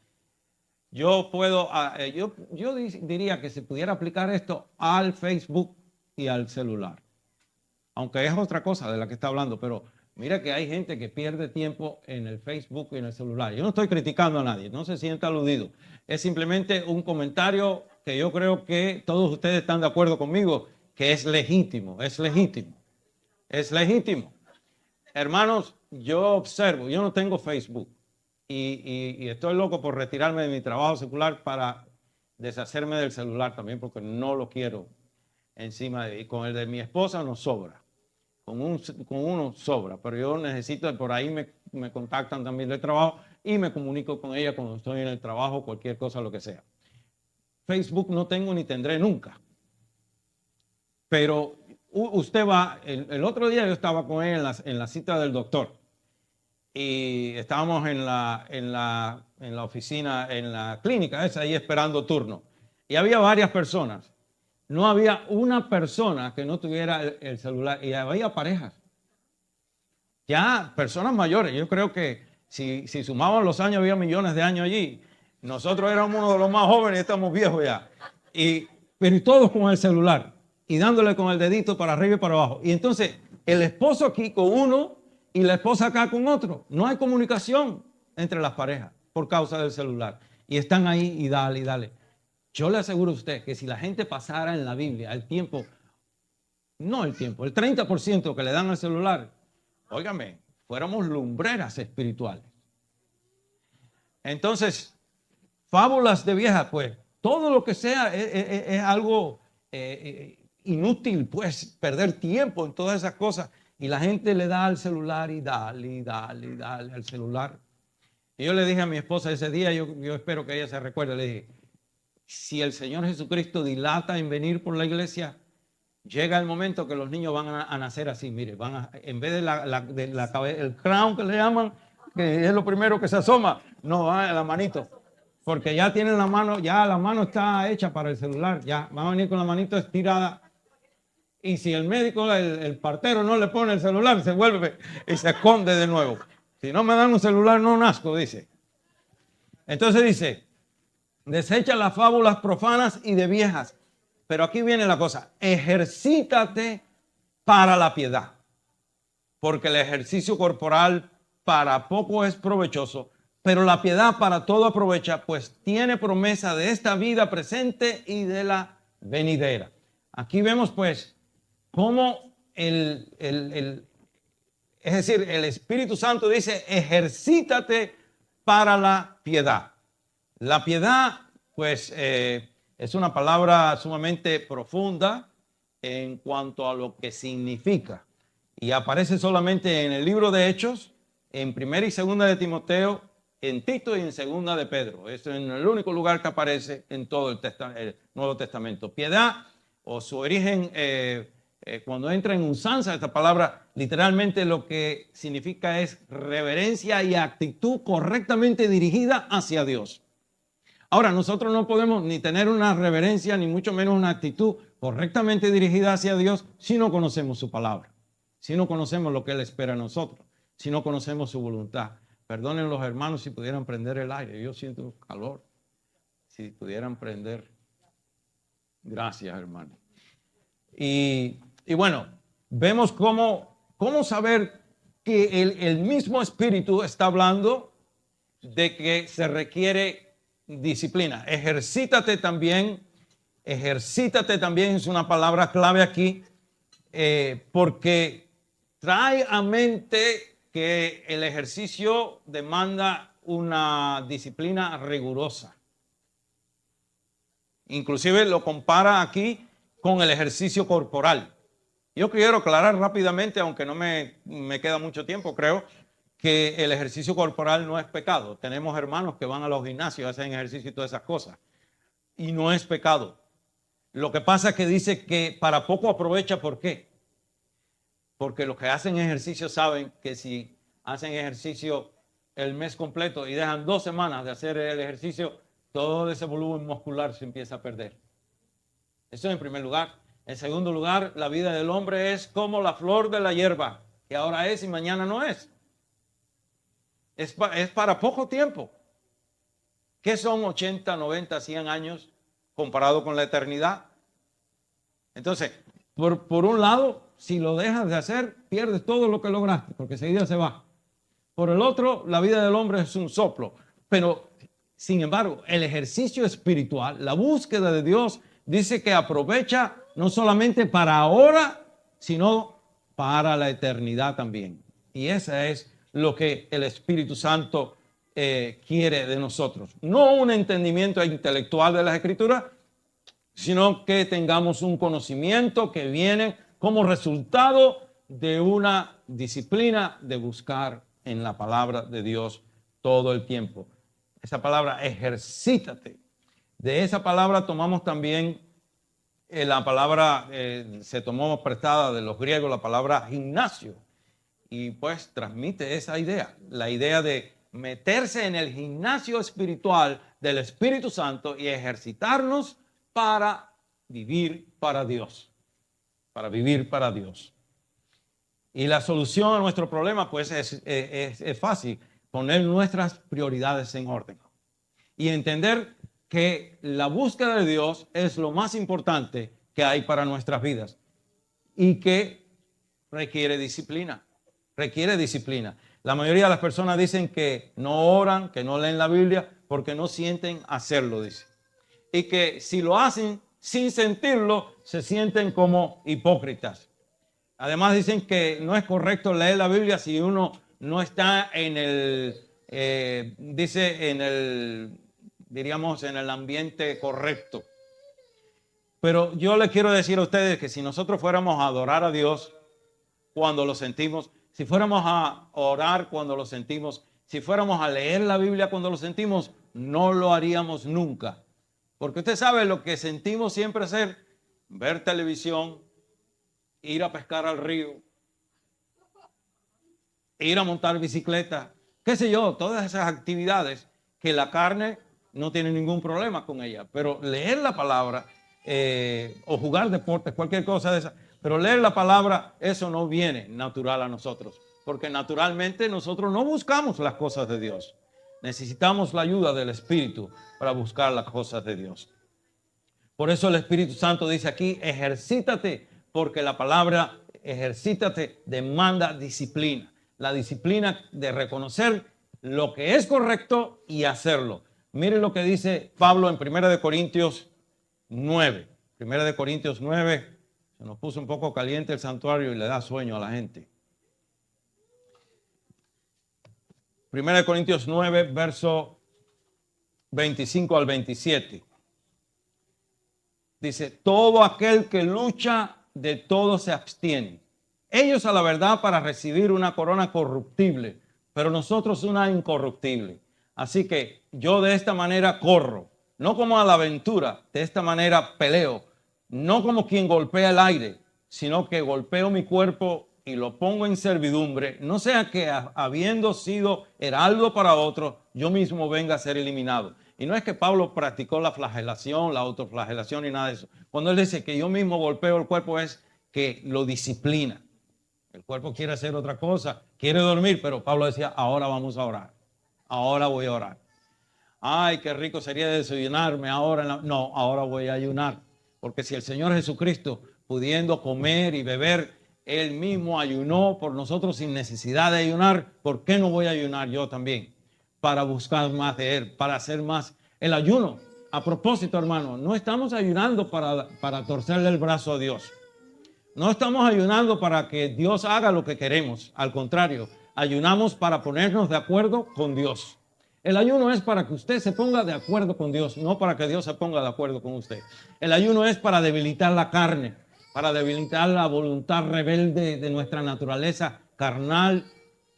Speaker 1: Yo diría que se pudiera aplicar esto al Facebook y al celular. Aunque es otra cosa de la que está hablando, pero mira que hay gente que pierde tiempo en el Facebook y en el celular. Yo no estoy criticando a nadie, no se sienta aludido. Es simplemente un comentario que yo creo que todos ustedes están de acuerdo conmigo, que es legítimo, es legítimo, es legítimo. Hermanos, yo observo, yo no tengo Facebook y estoy loco por retirarme de mi trabajo secular para deshacerme del celular también porque no lo quiero encima de mí. Con el de mi esposa nos sobra. Con uno sobra, pero yo necesito, por ahí me contactan también del trabajo y me comunico con ella cuando estoy en el trabajo, cualquier cosa, lo que sea. Facebook no tengo ni tendré nunca. Pero usted va, el otro día yo estaba con él en la cita del doctor y estábamos en la oficina, en la clínica esa ahí esperando turno. Y había varias personas. No había una persona que no tuviera el celular y había parejas. Ya personas mayores. Yo creo que si sumaban los años había millones de años allí. Nosotros éramos uno de los más jóvenes y estamos viejos ya. Pero todos con el celular y dándole con el dedito para arriba y para abajo. Y entonces el esposo aquí con uno y la esposa acá con otro. No hay comunicación entre las parejas por causa del celular. Y están ahí y dale y dale. Yo le aseguro a usted que si la gente pasara en la Biblia el 30% que le dan al celular, óigame, fuéramos lumbreras espirituales. Entonces, fábulas de viejas, pues, todo lo que sea es algo inútil, pues, perder tiempo en todas esas cosas. Y la gente le da al celular y dale al celular. Y yo le dije a mi esposa ese día, yo espero que ella se recuerde, le dije, si el Señor Jesucristo dilata en venir por la iglesia, llega el momento que los niños van a nacer así, mire, en vez de la cabeza, el crown que le llaman, que es lo primero que se asoma, no va a la manito, porque ya tienen la mano, ya la mano está hecha para el celular, ya van a venir con la manito estirada. Y si el médico, el partero no le pone el celular, se vuelve y se esconde de nuevo. Si no me dan un celular, no nazco, dice. Entonces dice, desecha las fábulas profanas y de viejas. Pero aquí viene la cosa, ejercítate para la piedad, porque el ejercicio corporal para poco es provechoso, pero la piedad para todo aprovecha, pues tiene promesa de esta vida presente y de la venidera. Aquí vemos pues cómo es decir, el Espíritu Santo dice, ejercítate para la piedad. La piedad, pues, es una palabra sumamente profunda en cuanto a lo que significa. Y aparece solamente en el libro de Hechos, en 1 y 2 de Timoteo, en Tito y en 2 de Pedro. Es en el único lugar que aparece en todo el Nuevo Testamento. Piedad, o su origen, cuando entra en usanza, esta palabra literalmente lo que significa es reverencia y actitud correctamente dirigida hacia Dios. Ahora, nosotros no podemos ni tener una reverencia, ni mucho menos una actitud correctamente dirigida hacia Dios si no conocemos su palabra, si no conocemos lo que Él espera de nosotros, si no conocemos su voluntad. Perdonen los hermanos si pudieran prender el aire, yo siento calor. Si pudieran prender. Gracias, hermano. Y bueno, vemos cómo saber que el mismo Espíritu está hablando de que se requiere disciplina. Ejercítate también es una palabra clave aquí, porque trae a mente que el ejercicio demanda una disciplina rigurosa. Inclusive lo compara aquí con el ejercicio corporal. Yo quiero aclarar rápidamente, aunque no me queda mucho tiempo, creo, que el ejercicio corporal no es pecado. Tenemos hermanos que van a los gimnasios, hacen ejercicio y todas esas cosas. Y no es pecado. Lo que pasa es que dice que para poco aprovecha. ¿Por qué? Porque los que hacen ejercicio saben que si hacen ejercicio el mes completo y dejan 2 semanas de hacer el ejercicio, todo ese volumen muscular se empieza a perder. Eso en primer lugar. En segundo lugar, la vida del hombre es como la flor de la hierba, que ahora es y mañana no es. Es para poco tiempo. ¿Qué son 80, 90, 100 años comparado con la eternidad? Entonces, por un lado, si lo dejas de hacer, pierdes todo lo que lograste, porque enseguida se va. Por el otro, la vida del hombre es un soplo. Pero, sin embargo, el ejercicio espiritual, la búsqueda de Dios, dice que aprovecha no solamente para ahora, sino para la eternidad también. Y esa es lo que el Espíritu Santo quiere de nosotros. No un entendimiento intelectual de las Escrituras, sino que tengamos un conocimiento que viene como resultado de una disciplina de buscar en la palabra de Dios todo el tiempo. Esa palabra, ejercítate. De esa palabra tomamos también la palabra, se tomó prestada de los griegos, la palabra gimnasio. y pues transmite esa idea, la idea de meterse en el gimnasio espiritual del Espíritu Santo y ejercitarnos para vivir para Dios, para vivir para Dios. Y la solución a nuestro problema pues es fácil, poner nuestras prioridades en orden y entender que la búsqueda de Dios es lo más importante que hay para nuestras vidas y que requiere disciplina, requiere disciplina. La mayoría de las personas dicen que no oran, que no leen la Biblia porque no sienten hacerlo, dice. Y que si lo hacen sin sentirlo, se sienten como hipócritas. Además dicen que no es correcto leer la Biblia si uno no está en el, diríamos, en el ambiente correcto. Pero yo le quiero decir a ustedes que si nosotros fuéramos a adorar a Dios cuando lo sentimos, si fuéramos a orar cuando lo sentimos, si fuéramos a leer la Biblia cuando lo sentimos, no lo haríamos nunca. Porque usted sabe lo que sentimos siempre hacer, ver televisión, ir a pescar al río, ir a montar bicicleta, qué sé yo, todas esas actividades que la carne no tiene ningún problema con ella. Pero leer la palabra o jugar deportes, cualquier cosa de esa, pero leer la palabra, eso no viene natural a nosotros, porque naturalmente nosotros no buscamos las cosas de Dios. Necesitamos la ayuda del Espíritu para buscar las cosas de Dios. Por eso el Espíritu Santo dice aquí, ejercítate, porque la palabra ejercítate demanda disciplina. La disciplina de reconocer lo que es correcto y hacerlo. Miren lo que dice Pablo en 1 Corintios 9. 1 Corintios 9, se nos puso un poco caliente el santuario y le da sueño a la gente. 1 Corintios 9, verso 25 al 27. Dice, todo aquel que lucha, de todo se abstiene. Ellos a la verdad para recibir una corona corruptible, pero nosotros una incorruptible. Así que yo de esta manera corro, no como a la aventura, de esta manera peleo, no como quien golpea el aire, sino que golpeo mi cuerpo y lo pongo en servidumbre, no sea que habiendo sido heraldo para otro, yo mismo venga a ser eliminado. Y no es que Pablo practicó la flagelación, la autoflagelación y nada de eso. Cuando él dice que yo mismo golpeo el cuerpo es que lo disciplina. El cuerpo quiere hacer otra cosa, quiere dormir, pero Pablo decía, ahora vamos a orar. Ahora voy a orar. Ay, qué rico sería desayunarme ahora. No, ahora voy a ayunar. Porque si el Señor Jesucristo, pudiendo comer y beber, Él mismo ayunó por nosotros sin necesidad de ayunar, ¿por qué no voy a ayunar yo también? Para buscar más de Él, para hacer más. El ayuno, a propósito, hermano, no estamos ayunando para torcerle el brazo a Dios. No estamos ayunando para que Dios haga lo que queremos. Al contrario, ayunamos para ponernos de acuerdo con Dios. El ayuno es para que usted se ponga de acuerdo con Dios, no para que Dios se ponga de acuerdo con usted. El ayuno es para debilitar la carne, para debilitar la voluntad rebelde de nuestra naturaleza carnal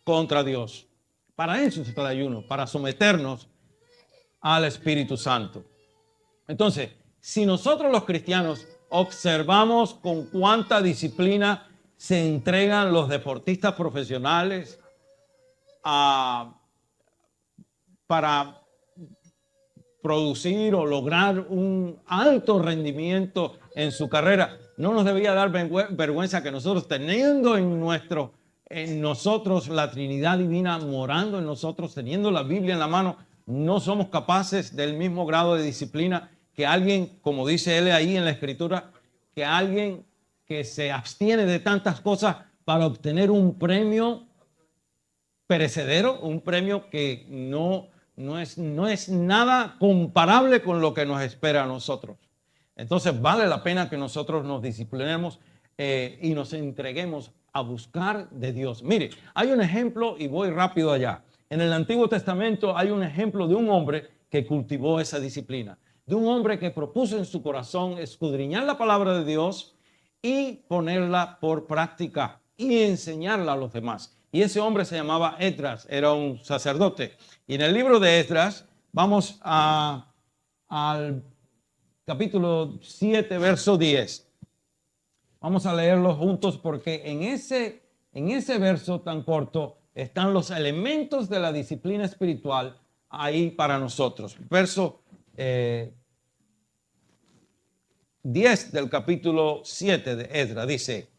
Speaker 1: contra Dios. Para eso es el ayuno, para someternos al Espíritu Santo. Entonces, si nosotros los cristianos observamos con cuánta disciplina se entregan los deportistas profesionales para producir o lograr un alto rendimiento en su carrera, no nos debía dar vergüenza que nosotros, teniendo en nosotros la Trinidad Divina morando en nosotros, teniendo la Biblia en la mano, no somos capaces del mismo grado de disciplina que alguien, como dice él ahí en la Escritura, que alguien que se abstiene de tantas cosas para obtener un premio perecedero, un premio que no es nada comparable con lo que nos espera a nosotros. Entonces vale la pena que nosotros nos disciplinemos y nos entreguemos a buscar de Dios. Mire, hay un ejemplo y voy rápido allá. En el Antiguo Testamento hay un ejemplo de un hombre que cultivó esa disciplina, de un hombre que propuso en su corazón escudriñar la palabra de Dios y ponerla por práctica y enseñarla a los demás. Y ese hombre se llamaba Esdras, era un sacerdote. Y en el libro de Esdras, vamos al capítulo 7, verso 10. Vamos a leerlo juntos porque en ese en ese verso tan corto están los elementos de la disciplina espiritual ahí para nosotros. Verso 10 del capítulo 7 de Esdras dice: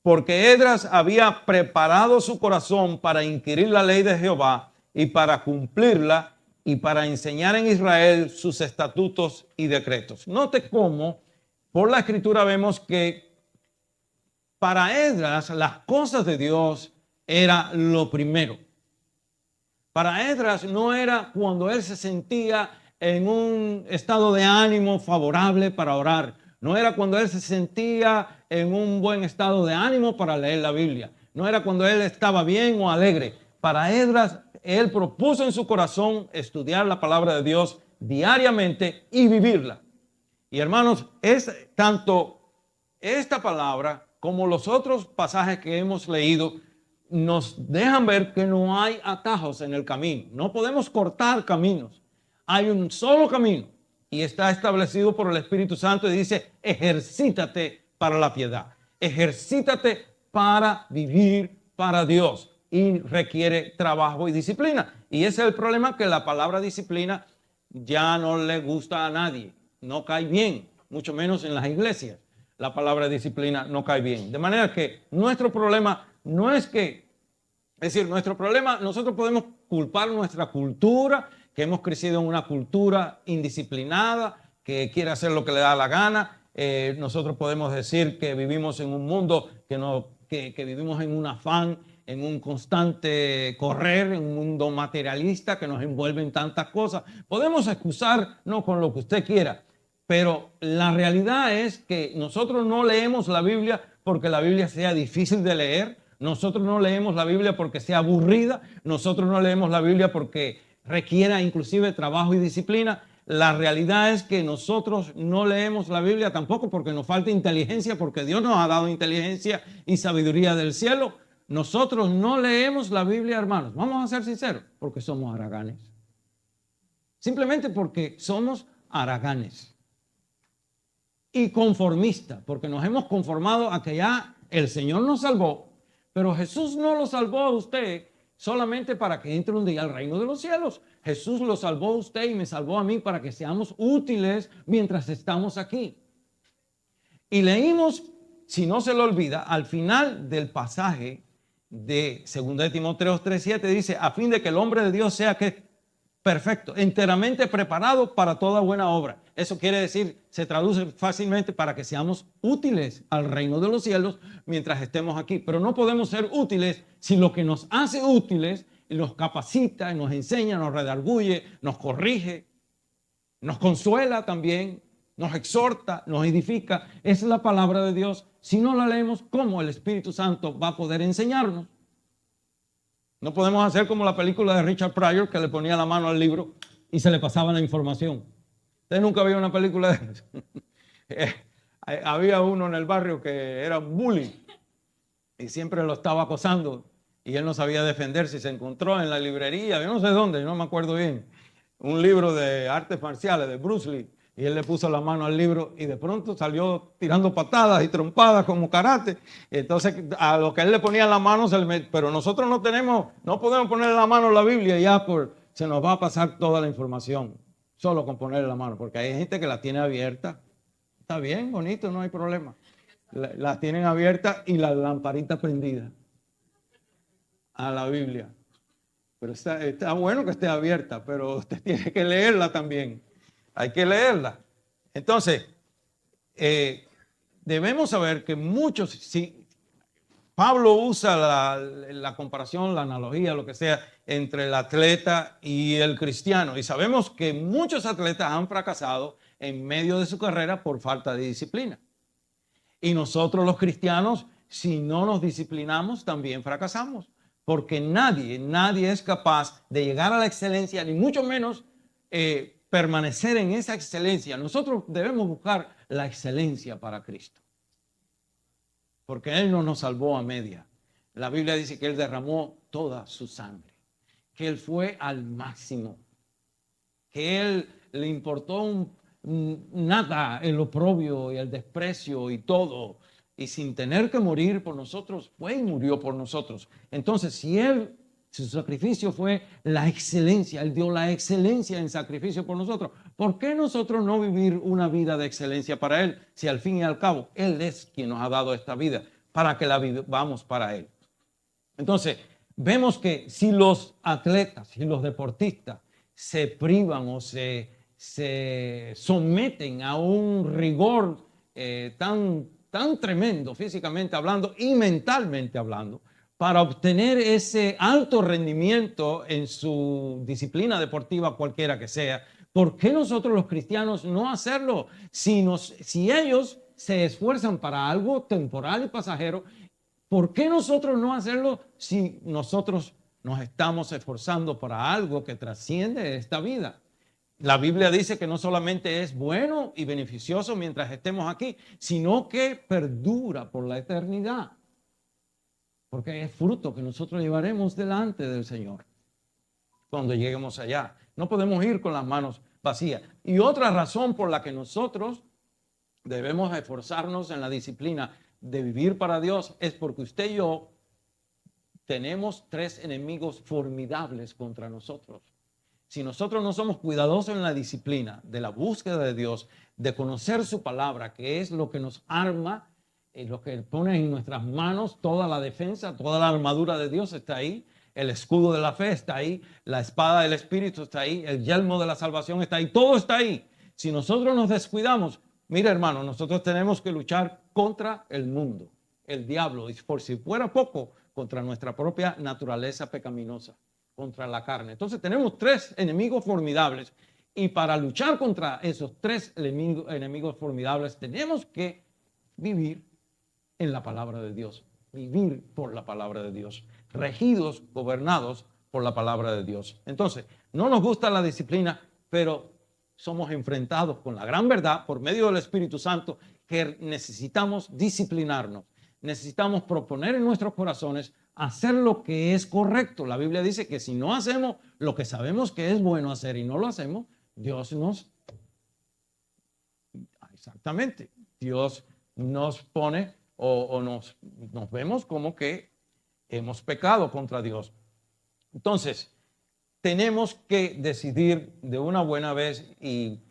Speaker 1: porque Esdras había preparado su corazón para inquirir la ley de Jehová y para cumplirla y para enseñar en Israel sus estatutos y decretos. Note cómo por la escritura vemos que para Esdras las cosas de Dios era lo primero. Para Esdras no era cuando él se sentía en un estado de ánimo favorable para orar. No era cuando él se sentía en un buen estado de ánimo para leer la Biblia. No era cuando él estaba bien o alegre. Para Esdras, él propuso en su corazón estudiar la palabra de Dios diariamente y vivirla. Y hermanos, es tanto esta palabra como los otros pasajes que hemos leído nos dejan ver que no hay atajos en el camino. No podemos cortar caminos. Hay un solo camino y está establecido por el Espíritu Santo y dice: ejercítate para la piedad. Ejercítate para vivir para Dios y requiere trabajo y disciplina. Y ese es el problema, que la palabra disciplina ya no le gusta a nadie. No cae bien, mucho menos en las iglesias. La palabra disciplina no cae bien. De manera que nuestro problema no es que, es decir, nuestro problema, nosotros podemos culpar nuestra cultura, que hemos crecido en una cultura indisciplinada, que quiere hacer lo que le da la gana. Nosotros podemos decir que vivimos en un mundo que vivimos en un afán, en un constante correr, en un mundo materialista que nos envuelve en tantas cosas. Podemos excusarnos con lo que usted quiera, pero la realidad es que nosotros no leemos la Biblia porque la Biblia sea difícil de leer. Nosotros no leemos la Biblia porque sea aburrida. Nosotros no leemos la Biblia porque requiera inclusive trabajo y disciplina. La realidad es que nosotros no leemos la Biblia tampoco porque nos falta inteligencia, porque Dios nos ha dado inteligencia y sabiduría del cielo. Nosotros no leemos la Biblia, hermanos. Vamos a ser sinceros, porque somos haraganes. Simplemente porque somos haraganes. Y conformistas, porque nos hemos conformado a que ya el Señor nos salvó, pero Jesús no lo salvó a usted solamente para que entre un día al reino de los cielos. Jesús lo salvó a usted y me salvó a mí para que seamos útiles mientras estamos aquí. Y leímos, si no se lo olvida, al final del pasaje de 2 de Timoteo 3:7 dice: a fin de que el hombre de Dios sea que perfecto, enteramente preparado para toda buena obra. Eso quiere decir, se traduce fácilmente, para que seamos útiles al reino de los cielos mientras estemos aquí. Pero no podemos ser útiles si lo que nos hace útiles nos capacita, nos enseña, nos redarguye, nos corrige, nos consuela también, nos exhorta, nos edifica. Esa es la palabra de Dios. Si no la leemos, ¿cómo el Espíritu Santo va a poder enseñarnos? No podemos hacer como la película de Richard Pryor, que le ponía la mano al libro y se le pasaba la información. Usted nunca vio una película de eso. Había uno en el barrio que era un bully y siempre lo estaba acosando y él no sabía defenderse y se encontró en la librería, yo no sé dónde, no me acuerdo bien, un libro de artes marciales de Bruce Lee, y él le puso la mano al libro y de pronto salió tirando patadas y trompadas como karate. Entonces a lo que él le ponía la mano, pero nosotros no podemos ponerle la mano a la Biblia y ya se nos va a pasar toda la información solo con ponerle la mano, porque hay gente que la tiene abierta. Está bien, bonito, no hay problema. Las tienen abiertas y la lamparita prendida a la Biblia. Pero está bueno que esté abierta, pero usted tiene que leerla también. Hay que leerla. Entonces, debemos saber que muchos, si Pablo usa la comparación, la analogía, lo que sea, entre el atleta y el cristiano. Y sabemos que muchos atletas han fracasado en medio de su carrera por falta de disciplina. Y nosotros los cristianos, si no nos disciplinamos, también fracasamos. Porque nadie es capaz de llegar a la excelencia, ni mucho menos permanecer en esa excelencia. Nosotros debemos buscar la excelencia para Cristo. Porque Él no nos salvó a media. La Biblia dice que Él derramó toda su sangre. Que Él fue al máximo. Que Él le importó nada el oprobio y el desprecio y todo. y sin tener que morir por nosotros, fue y murió por nosotros. Entonces, si su sacrificio fue la excelencia, Él dio la excelencia en sacrificio por nosotros, ¿por qué nosotros no vivir una vida de excelencia para Él? Si al fin y al cabo Él es quien nos ha dado esta vida, para que la vivamos para Él. Entonces, vemos que si los atletas, si los deportistas se privan o se someten a un rigor tan tremendo físicamente hablando y mentalmente hablando, para obtener ese alto rendimiento en su disciplina deportiva cualquiera que sea, ¿por qué nosotros los cristianos no hacerlo? Si ellos se esfuerzan para algo temporal y pasajero, ¿por qué nosotros no hacerlo si nosotros nos estamos esforzando para algo que trasciende esta vida? La Biblia dice que no solamente es bueno y beneficioso mientras estemos aquí, sino que perdura por la eternidad. Porque es fruto que nosotros llevaremos delante del Señor cuando lleguemos allá. No podemos ir con las manos vacías. Y otra razón por la que nosotros debemos esforzarnos en la disciplina de vivir para Dios es porque usted y yo tenemos 3 enemigos formidables contra nosotros. Si nosotros no somos cuidadosos en la disciplina de la búsqueda de Dios, de conocer su palabra, que es lo que nos arma, lo que pone en nuestras manos toda la defensa, toda la armadura de Dios está ahí, el escudo de la fe está ahí, la espada del Espíritu está ahí, el yelmo de la salvación está ahí, todo está ahí. Si nosotros nos descuidamos, mira hermano, nosotros tenemos que luchar contra el mundo, el diablo, y por si fuera poco, contra nuestra propia naturaleza pecaminosa, contra la carne. Entonces tenemos 3 enemigos formidables y para luchar contra esos 3 enemigos formidables tenemos que vivir en la palabra de Dios, vivir por la palabra de Dios, regidos, gobernados por la palabra de Dios. Entonces, no nos gusta la disciplina, pero somos enfrentados con la gran verdad por medio del Espíritu Santo que necesitamos disciplinarnos, necesitamos proponer en nuestros corazones hacer lo que es correcto. La Biblia dice que si no hacemos lo que sabemos que es bueno hacer y no lo hacemos, Dios nos pone o nos vemos como que hemos pecado contra Dios. Entonces, tenemos que decidir de una buena vez y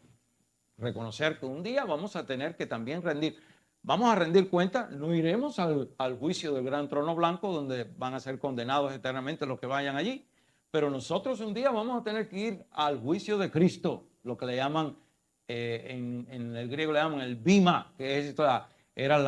Speaker 1: reconocer que un día vamos a tener que también vamos a rendir cuenta, no iremos al juicio del gran trono blanco donde van a ser condenados eternamente los que vayan allí, pero nosotros un día vamos a tener que ir al juicio de Cristo, lo que le llaman, en el griego le llaman el bima, que era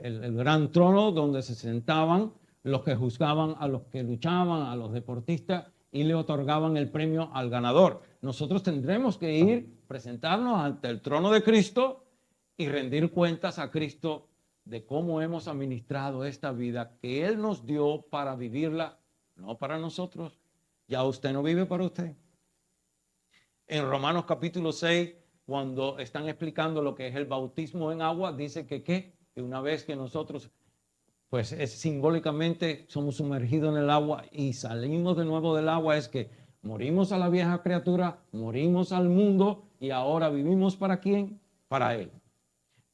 Speaker 1: el gran trono donde se sentaban los que juzgaban a los que luchaban, a los deportistas y le otorgaban el premio al ganador. Nosotros tendremos que ir, presentarnos ante el trono de Cristo y rendir cuentas a Cristo de cómo hemos administrado esta vida que Él nos dio para vivirla, no para nosotros. Ya usted no vive para usted. En Romanos capítulo 6, cuando están explicando lo que es el bautismo en agua, dice que una vez que nosotros, pues es simbólicamente, somos sumergidos en el agua y salimos de nuevo del agua, es que morimos a la vieja criatura, morimos al mundo y ahora vivimos ¿para quién? Para Él.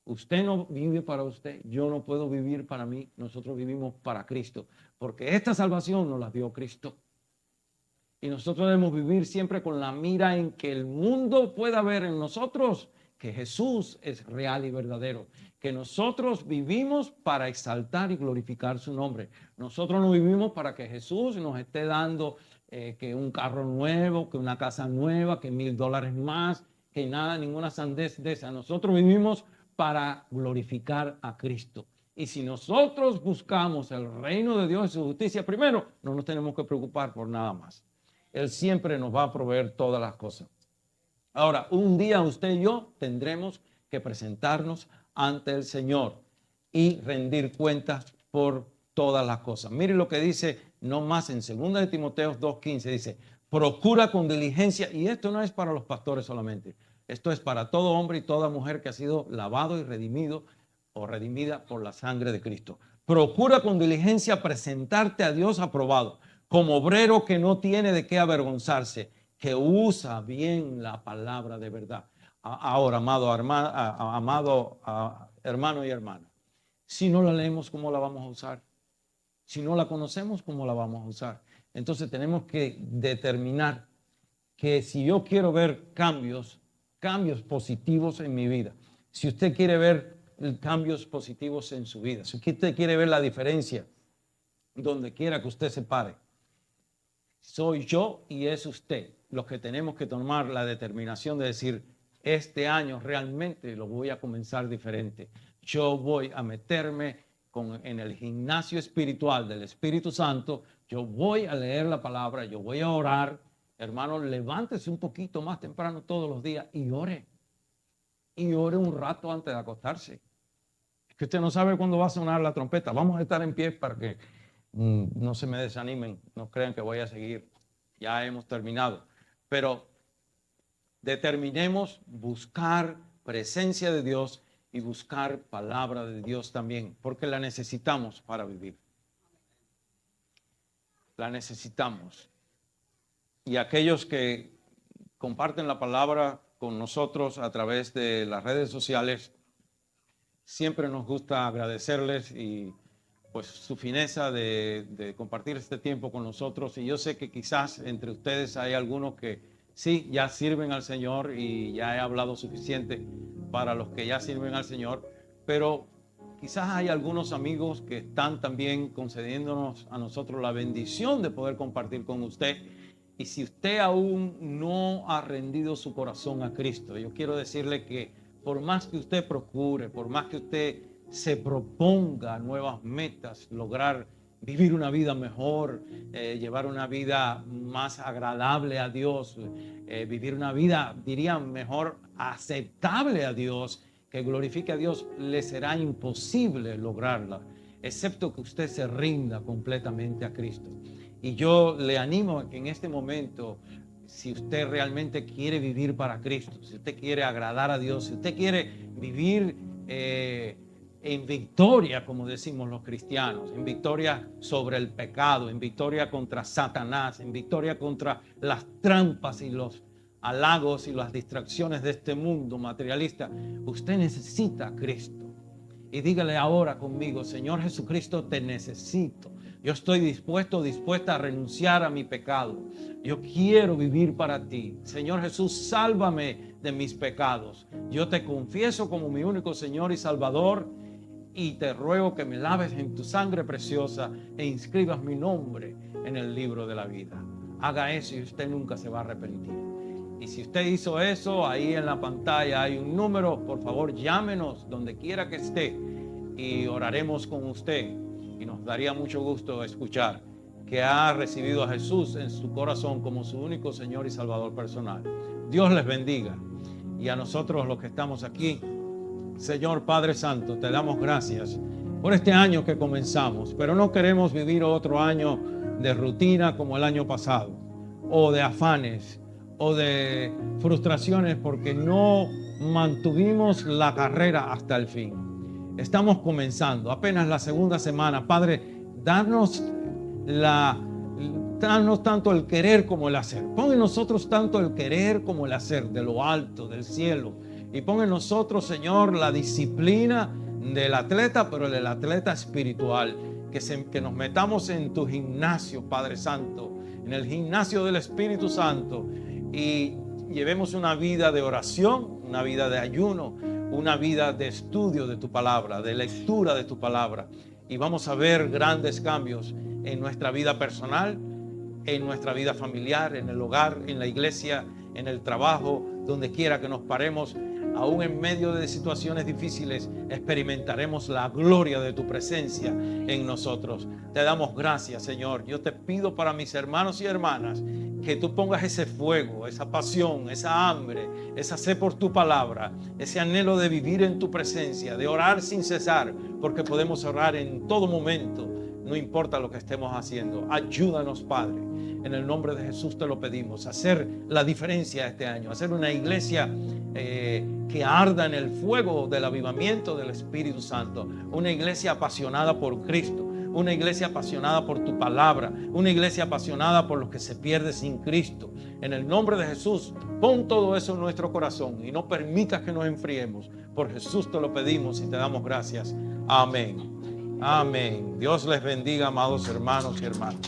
Speaker 1: Usted no vive para usted, yo no puedo vivir para mí, nosotros vivimos para Cristo, porque esta salvación nos la dio Cristo. Y nosotros debemos vivir siempre con la mira en que el mundo pueda ver en nosotros que Jesús es real y verdadero, que nosotros vivimos para exaltar y glorificar su nombre. Nosotros no vivimos para que Jesús nos esté dando que un carro nuevo, que una casa nueva, que $1,000 más, que nada, ninguna sandez de esa. Nosotros vivimos para glorificar a Cristo. Y si nosotros buscamos el reino de Dios y su justicia primero, no nos tenemos que preocupar por nada más. Él siempre nos va a proveer todas las cosas. Ahora, un día usted y yo tendremos que presentarnos ante el Señor y rendir cuentas por todas las cosas. Mire lo que dice no más en 2 de Timoteo 2:15, dice, procura con diligencia, y esto no es para los pastores solamente, esto es para todo hombre y toda mujer que ha sido lavado y redimido o redimida por la sangre de Cristo. Procura con diligencia presentarte a Dios aprobado, como obrero que no tiene de qué avergonzarse, que usa bien la palabra de verdad. Ahora, amado hermano y hermana, Si no la leemos, ¿cómo la vamos a usar? Si no la conocemos, ¿cómo la vamos a usar? Entonces tenemos que determinar que si yo quiero ver cambios positivos en mi vida, si usted quiere ver cambios positivos en su vida, si usted quiere ver la diferencia donde quiera que usted se pare, soy yo y es usted los que tenemos que tomar la determinación de decir, este año realmente lo voy a comenzar diferente. Yo voy a meterme en el gimnasio espiritual del Espíritu Santo. Yo voy a leer la palabra, yo voy a orar. Hermano, levántese un poquito más temprano todos los días y ore. Y ore un rato antes de acostarse. Es que usted no sabe cuándo va a sonar la trompeta. Vamos a estar en pie para que no se me desanimen, no crean que voy a seguir. Ya hemos terminado. Pero determinemos buscar presencia de Dios y buscar palabra de Dios también, porque la necesitamos para vivir. La necesitamos. Y aquellos que comparten la palabra con nosotros a través de las redes sociales, siempre nos gusta agradecerles y pues su fineza de compartir este tiempo con nosotros. Y yo sé que quizás entre ustedes hay algunos que sí, ya sirven al Señor y ya he hablado suficiente para los que ya sirven al Señor, pero quizás hay algunos amigos que están también concediéndonos a nosotros la bendición de poder compartir con usted. Y si usted aún no ha rendido su corazón a Cristo, yo quiero decirle que por más que usted procure, por más que usted se proponga nuevas metas, lograr vivir una vida mejor, llevar una vida más agradable a Dios, vivir una vida, diría mejor, aceptable a Dios, que glorifique a Dios, le será imposible lograrla, excepto que usted se rinda completamente a Cristo. Y yo le animo a que en este momento, si usted realmente quiere vivir para Cristo, si usted quiere agradar a Dios, si usted quiere vivir en victoria, como decimos los cristianos, en victoria sobre el pecado, en victoria contra Satanás, en victoria contra las trampas y los halagos y las distracciones de este mundo materialista, usted necesita a Cristo. Y dígale ahora conmigo, Señor Jesucristo, te necesito. Yo estoy dispuesta a renunciar a mi pecado. Yo quiero vivir para ti. Señor Jesús, sálvame de mis pecados. Yo te confieso como mi único Señor y Salvador y te ruego que me laves en tu sangre preciosa e inscribas mi nombre en el libro de la vida. Haga eso y usted nunca se va a arrepentir. Y si usted hizo eso, ahí en la pantalla hay un número. Por favor, llámenos donde quiera que esté y oraremos con usted. Y nos daría mucho gusto escuchar que ha recibido a Jesús en su corazón como su único Señor y Salvador personal. Dios les bendiga. Y a nosotros los que estamos aquí, Señor Padre Santo, te damos gracias por este año que comenzamos, pero no queremos vivir otro año de rutina como el año pasado, o de afanes, o de frustraciones porque no mantuvimos la carrera hasta el fin. Estamos comenzando, apenas la segunda semana. Padre, danos tanto el querer como el hacer. Pon en nosotros tanto el querer como el hacer, de lo alto, del cielo. Y pon en nosotros, Señor, la disciplina del atleta, pero del atleta espiritual. Que nos metamos en tu gimnasio, Padre Santo, en el gimnasio del Espíritu Santo, y llevemos una vida de oración, una vida de ayuno, una vida de estudio de tu palabra, de lectura de tu palabra. Y vamos a ver grandes cambios en nuestra vida personal, en nuestra vida familiar, en el hogar, en la iglesia, en el trabajo, donde quiera que nos paremos. Aún en medio de situaciones difíciles, experimentaremos la gloria de tu presencia en nosotros. Te damos gracias, Señor. Yo te pido para mis hermanos y hermanas que tú pongas ese fuego, esa pasión, esa hambre, esa sed por tu palabra, ese anhelo de vivir en tu presencia, de orar sin cesar, porque podemos orar en todo momento, no importa lo que estemos haciendo. Ayúdanos, Padre. En el nombre de Jesús te lo pedimos, hacer la diferencia este año, hacer una iglesia que arda en el fuego del avivamiento del Espíritu Santo, una iglesia apasionada por Cristo, una iglesia apasionada por tu palabra, una iglesia apasionada por los que se pierden sin Cristo. En el nombre de Jesús, pon todo eso en nuestro corazón y no permitas que nos enfriemos. Por Jesús te lo pedimos y te damos gracias. Amén. Amén. Dios les bendiga, amados hermanos y hermanas.